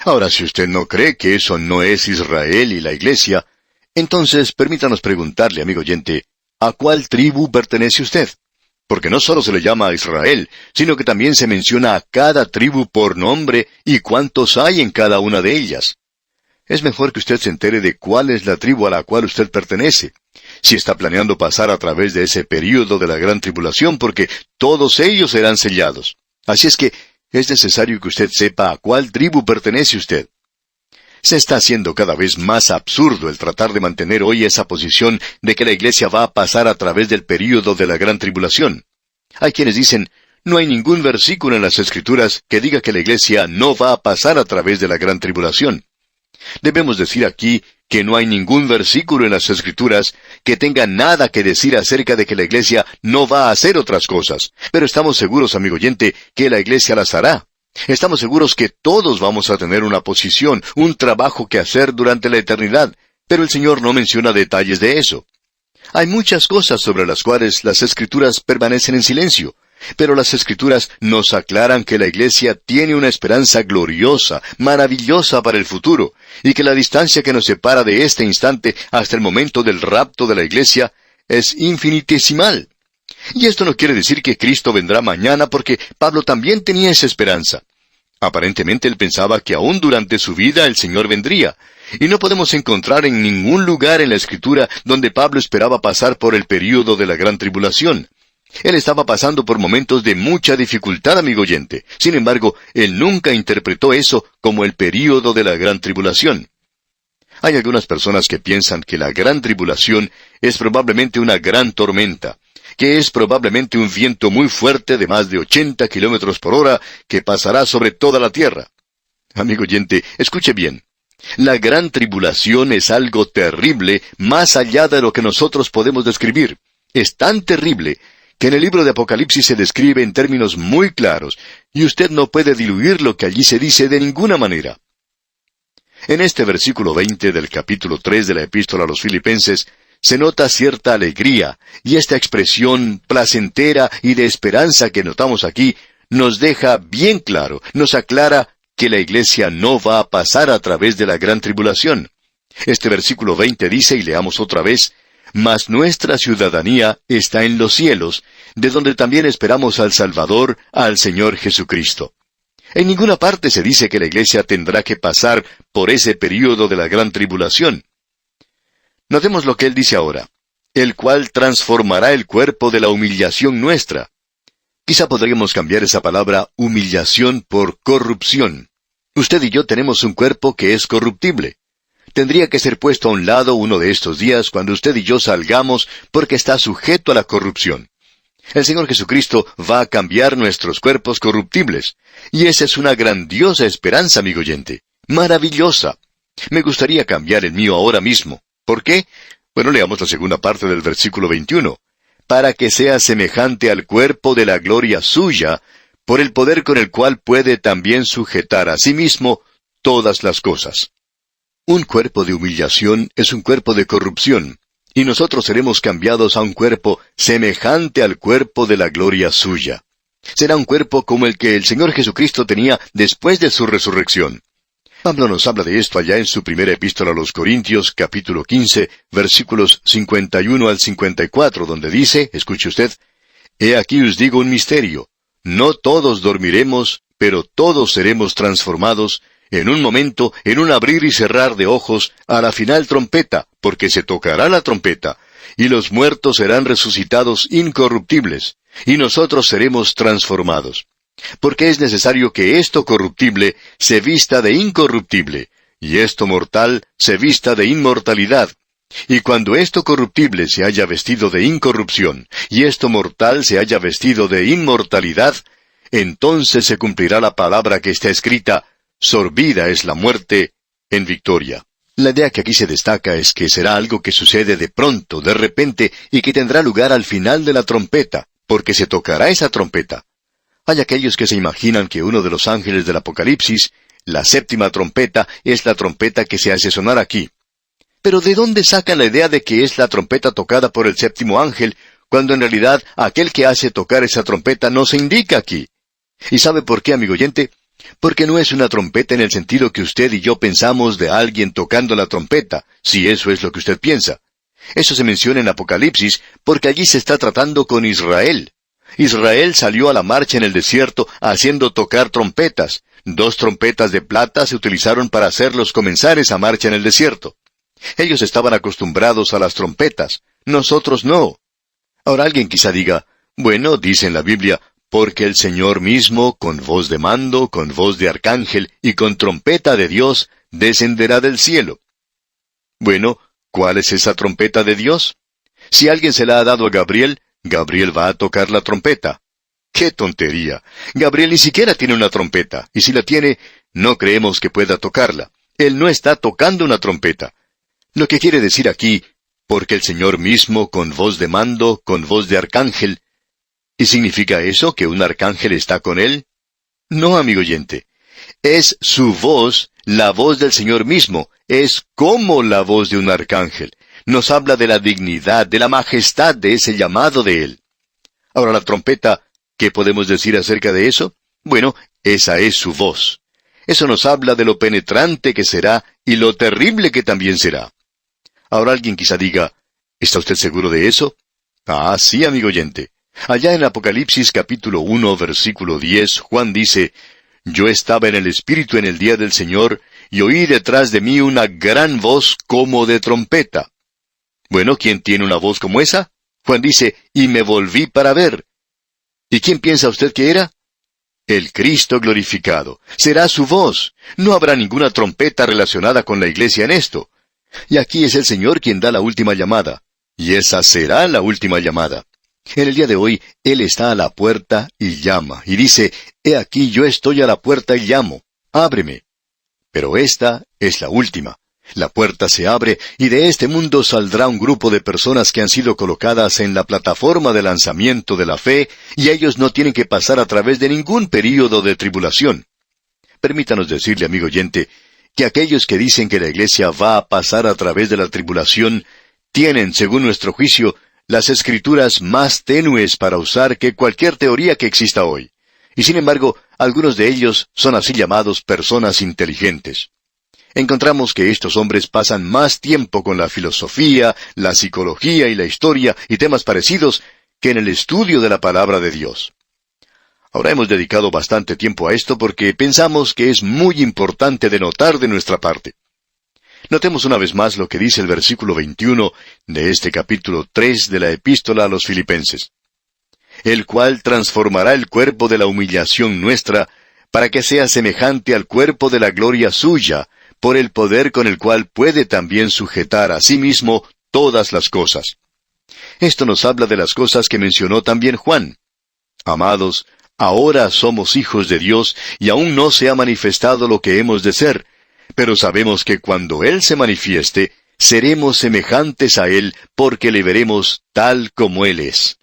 Ahora, si usted no cree que eso no es Israel y la iglesia, entonces permítanos preguntarle, amigo oyente, ¿a cuál tribu pertenece usted? Porque no solo se le llama a Israel, sino que también se menciona a cada tribu por nombre y cuántos hay en cada una de ellas. Es mejor que usted se entere de cuál es la tribu a la cual usted pertenece, si está planeando pasar a través de ese período de la gran tribulación, porque todos ellos serán sellados. Así es que es necesario que usted sepa a cuál tribu pertenece usted. Se está haciendo cada vez más absurdo el tratar de mantener hoy esa posición de que la iglesia va a pasar a través del período de la gran tribulación. Hay quienes dicen, no hay ningún versículo en las Escrituras que diga que la iglesia no va a pasar a través de la gran tribulación. Debemos decir aquí que no hay ningún versículo en las Escrituras que tenga nada que decir acerca de que la iglesia no va a hacer otras cosas. Pero estamos seguros, amigo oyente, que la iglesia las hará. Estamos seguros que todos vamos a tener una posición, un trabajo que hacer durante la eternidad, pero el Señor no menciona detalles de eso. Hay muchas cosas sobre las cuales las Escrituras permanecen en silencio, pero las Escrituras nos aclaran que la iglesia tiene una esperanza gloriosa, maravillosa para el futuro, y que la distancia que nos separa de este instante hasta el momento del rapto de la iglesia es infinitesimal. Y esto no quiere decir que Cristo vendrá mañana, porque Pablo también tenía esa esperanza. Aparentemente él pensaba que aún durante su vida el Señor vendría, y no podemos encontrar en ningún lugar en la Escritura donde Pablo esperaba pasar por el período de la gran tribulación. Él estaba pasando por momentos de mucha dificultad, amigo oyente. Sin embargo, él nunca interpretó eso como el período de la gran tribulación. Hay algunas personas que piensan que la gran tribulación es probablemente una gran tormenta, que es probablemente un viento muy fuerte de más de 80 kilómetros por hora que pasará sobre toda la tierra. Amigo oyente, escuche bien. La gran tribulación es algo terrible más allá de lo que nosotros podemos describir. Es tan terrible que en el libro de Apocalipsis se describe en términos muy claros, y usted no puede diluir lo que allí se dice de ninguna manera. En este versículo 20 del capítulo 3 de la Epístola a los Filipenses, se nota cierta alegría, y esta expresión placentera y de esperanza que notamos aquí, nos deja bien claro, nos aclara que la iglesia no va a pasar a través de la gran tribulación. Este versículo 20 dice, y leamos otra vez, mas nuestra ciudadanía está en los cielos, de donde también esperamos al Salvador, al Señor Jesucristo. En ninguna parte se dice que la iglesia tendrá que pasar por ese período de la gran tribulación. Notemos lo que él dice ahora, el cual transformará el cuerpo de la humillación nuestra. Quizá podríamos cambiar esa palabra humillación por corrupción. Usted y yo tenemos un cuerpo que es corruptible. Tendría que ser puesto a un lado uno de estos días cuando usted y yo salgamos porque está sujeto a la corrupción. El Señor Jesucristo va a cambiar nuestros cuerpos corruptibles. Y esa es una grandiosa esperanza, amigo oyente. Maravillosa. Me gustaría cambiar el mío ahora mismo. ¿Por qué? Bueno, leamos la segunda parte del versículo 21. Para que sea semejante al cuerpo de la gloria suya, por el poder con el cual puede también sujetar a sí mismo todas las cosas. Un cuerpo de humillación es un cuerpo de corrupción, y nosotros seremos cambiados a un cuerpo semejante al cuerpo de la gloria suya. Será un cuerpo como el que el Señor Jesucristo tenía después de su resurrección. Pablo nos habla de esto allá en su primera epístola a los Corintios, capítulo 15, versículos 51 al 54, donde dice, escuche usted, «He aquí os digo un misterio, no todos dormiremos, pero todos seremos transformados en un momento, en un abrir y cerrar de ojos, a la final trompeta, porque se tocará la trompeta, y los muertos serán resucitados incorruptibles, y nosotros seremos transformados. Porque es necesario que esto corruptible se vista de incorruptible, y esto mortal se vista de inmortalidad. Y cuando esto corruptible se haya vestido de incorrupción, y esto mortal se haya vestido de inmortalidad, entonces se cumplirá la palabra que está escrita: sorbida es la muerte en victoria. La idea que aquí se destaca es que será algo que sucede de pronto, de repente, y que tendrá lugar al final de la trompeta, porque se tocará esa trompeta. Hay aquellos que se imaginan que uno de los ángeles del Apocalipsis, la séptima trompeta, es la trompeta que se hace sonar aquí. Pero ¿de dónde sacan la idea de que es la trompeta tocada por el séptimo ángel, cuando en realidad aquel que hace tocar esa trompeta no se indica aquí? ¿Y sabe por qué, amigo oyente? Porque no es una trompeta en el sentido que usted y yo pensamos de alguien tocando la trompeta, si eso es lo que usted piensa. Eso se menciona en Apocalipsis porque allí se está tratando con Israel. Israel salió a la marcha en el desierto haciendo tocar trompetas. 2 trompetas de plata se utilizaron para hacerlos comenzar esa marcha en el desierto. Ellos estaban acostumbrados a las trompetas, nosotros no. Ahora alguien quizá diga, bueno, dice en la Biblia, porque el Señor mismo, con voz de mando, con voz de arcángel y con trompeta de Dios, descenderá del cielo. Bueno, ¿cuál es esa trompeta de Dios? Si alguien se la ha dado a Gabriel, Gabriel va a tocar la trompeta. ¡Qué tontería! Gabriel ni siquiera tiene una trompeta, y si la tiene, no creemos que pueda tocarla. Él no está tocando una trompeta. Lo que quiere decir aquí, porque el Señor mismo, con voz de mando, con voz de arcángel. ¿Y significa eso que un arcángel está con él? No, amigo oyente. Es su voz, la voz del Señor mismo. Es como la voz de un arcángel. Nos habla de la dignidad, de la majestad de ese llamado de él. Ahora la trompeta, ¿qué podemos decir acerca de eso? Bueno, esa es su voz. Eso nos habla de lo penetrante que será y lo terrible que también será. Ahora alguien quizá diga, ¿está usted seguro de eso? Ah, sí, amigo oyente. Allá en Apocalipsis capítulo 1, versículo 10, Juan dice, «Yo estaba en el Espíritu en el día del Señor, y oí detrás de mí una gran voz como de trompeta». Bueno, ¿quién tiene una voz como esa? Juan dice, «Y me volví para ver». ¿Y quién piensa usted que era? El Cristo glorificado. Será su voz. No habrá ninguna trompeta relacionada con la iglesia en esto. Y aquí es el Señor quien da la última llamada. Y esa será la última llamada. En el día de hoy, Él está a la puerta y llama, y dice, «He aquí yo estoy a la puerta y llamo, ábreme». Pero esta es la última. La puerta se abre, y de este mundo saldrá un grupo de personas que han sido colocadas en la plataforma de lanzamiento de la fe, y ellos no tienen que pasar a través de ningún período de tribulación. Permítanos decirle, amigo oyente, que aquellos que dicen que la iglesia va a pasar a través de la tribulación, tienen, según nuestro juicio, las escrituras más tenues para usar que cualquier teoría que exista hoy. Y sin embargo, algunos de ellos son así llamados personas inteligentes. Encontramos que estos hombres pasan más tiempo con la filosofía, la psicología y la historia y temas parecidos que en el estudio de la palabra de Dios. Ahora hemos dedicado bastante tiempo a esto porque pensamos que es muy importante de notar de nuestra parte. Notemos una vez más lo que dice el versículo 21 de este capítulo 3 de la Epístola a los Filipenses. «El cual transformará el cuerpo de la humillación nuestra, para que sea semejante al cuerpo de la gloria suya, por el poder con el cual puede también sujetar a sí mismo todas las cosas». Esto nos habla de las cosas que mencionó también Juan. Amados, ahora somos hijos de Dios, y aún no se ha manifestado lo que hemos de ser, pero sabemos que cuando Él se manifieste, seremos semejantes a Él, porque le veremos tal como Él es.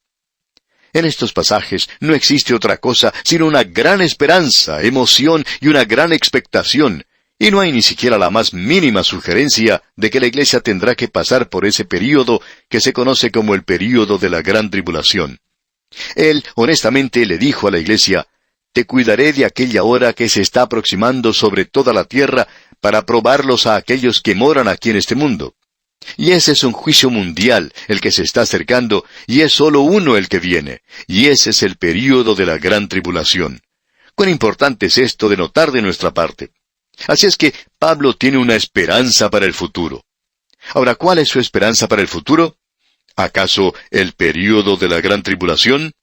En estos pasajes no existe otra cosa sino una gran esperanza, emoción y una gran expectación, y no hay ni siquiera la más mínima sugerencia de que la iglesia tendrá que pasar por ese período que se conoce como el período de la gran tribulación. Él, honestamente, le dijo a la iglesia, «Te cuidaré de aquella hora que se está aproximando sobre toda la tierra para probarlos a aquellos que moran aquí en este mundo». Y ese es un juicio mundial, el que se está acercando, y es solo uno el que viene, y ese es el período de la gran tribulación. Cuán importante es esto de notar de nuestra parte. Así es que Pablo tiene una esperanza para el futuro. Ahora, ¿cuál es su esperanza para el futuro? ¿Acaso el período de la gran tribulación?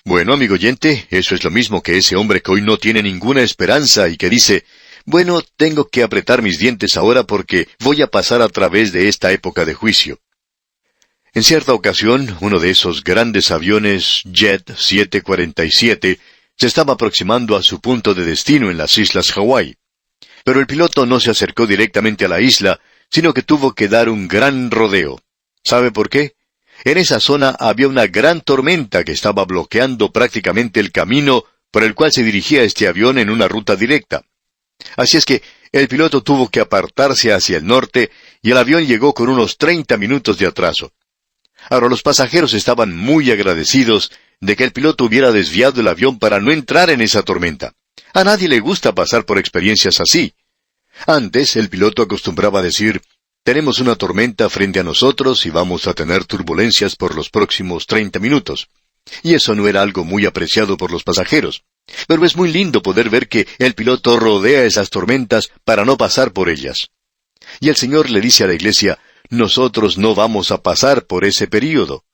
Bueno, amigo oyente, eso es lo mismo que ese hombre que hoy no tiene ninguna esperanza y que dice, bueno, tengo que apretar mis dientes ahora porque voy a pasar a través de esta época de juicio. En cierta ocasión, uno de esos grandes aviones Jet 747 se estaba aproximando a su punto de destino en las islas Hawái. Pero el piloto no se acercó directamente a la isla, sino que tuvo que dar un gran rodeo. ¿Sabe por qué? En esa zona había una gran tormenta que estaba bloqueando prácticamente el camino por el cual se dirigía este avión en una ruta directa. Así es que el piloto tuvo que apartarse hacia el norte y el avión llegó con unos 30 minutos de atraso. Ahora los pasajeros estaban muy agradecidos de que el piloto hubiera desviado el avión para no entrar en esa tormenta. A nadie le gusta pasar por experiencias así. Antes el piloto acostumbraba a decir, tenemos una tormenta frente a nosotros y vamos a tener turbulencias por los próximos 30 minutos. Y eso no era algo muy apreciado por los pasajeros. Pero es muy lindo poder ver que el piloto rodea esas tormentas para no pasar por ellas. Y el Señor le dice a la iglesia, nosotros no vamos a pasar por ese período.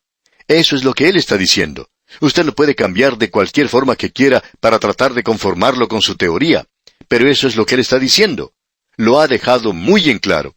Eso es lo que Él está diciendo. Usted lo puede cambiar de cualquier forma que quiera para tratar de conformarlo con su teoría. Pero eso es lo que Él está diciendo. Lo ha dejado muy en claro.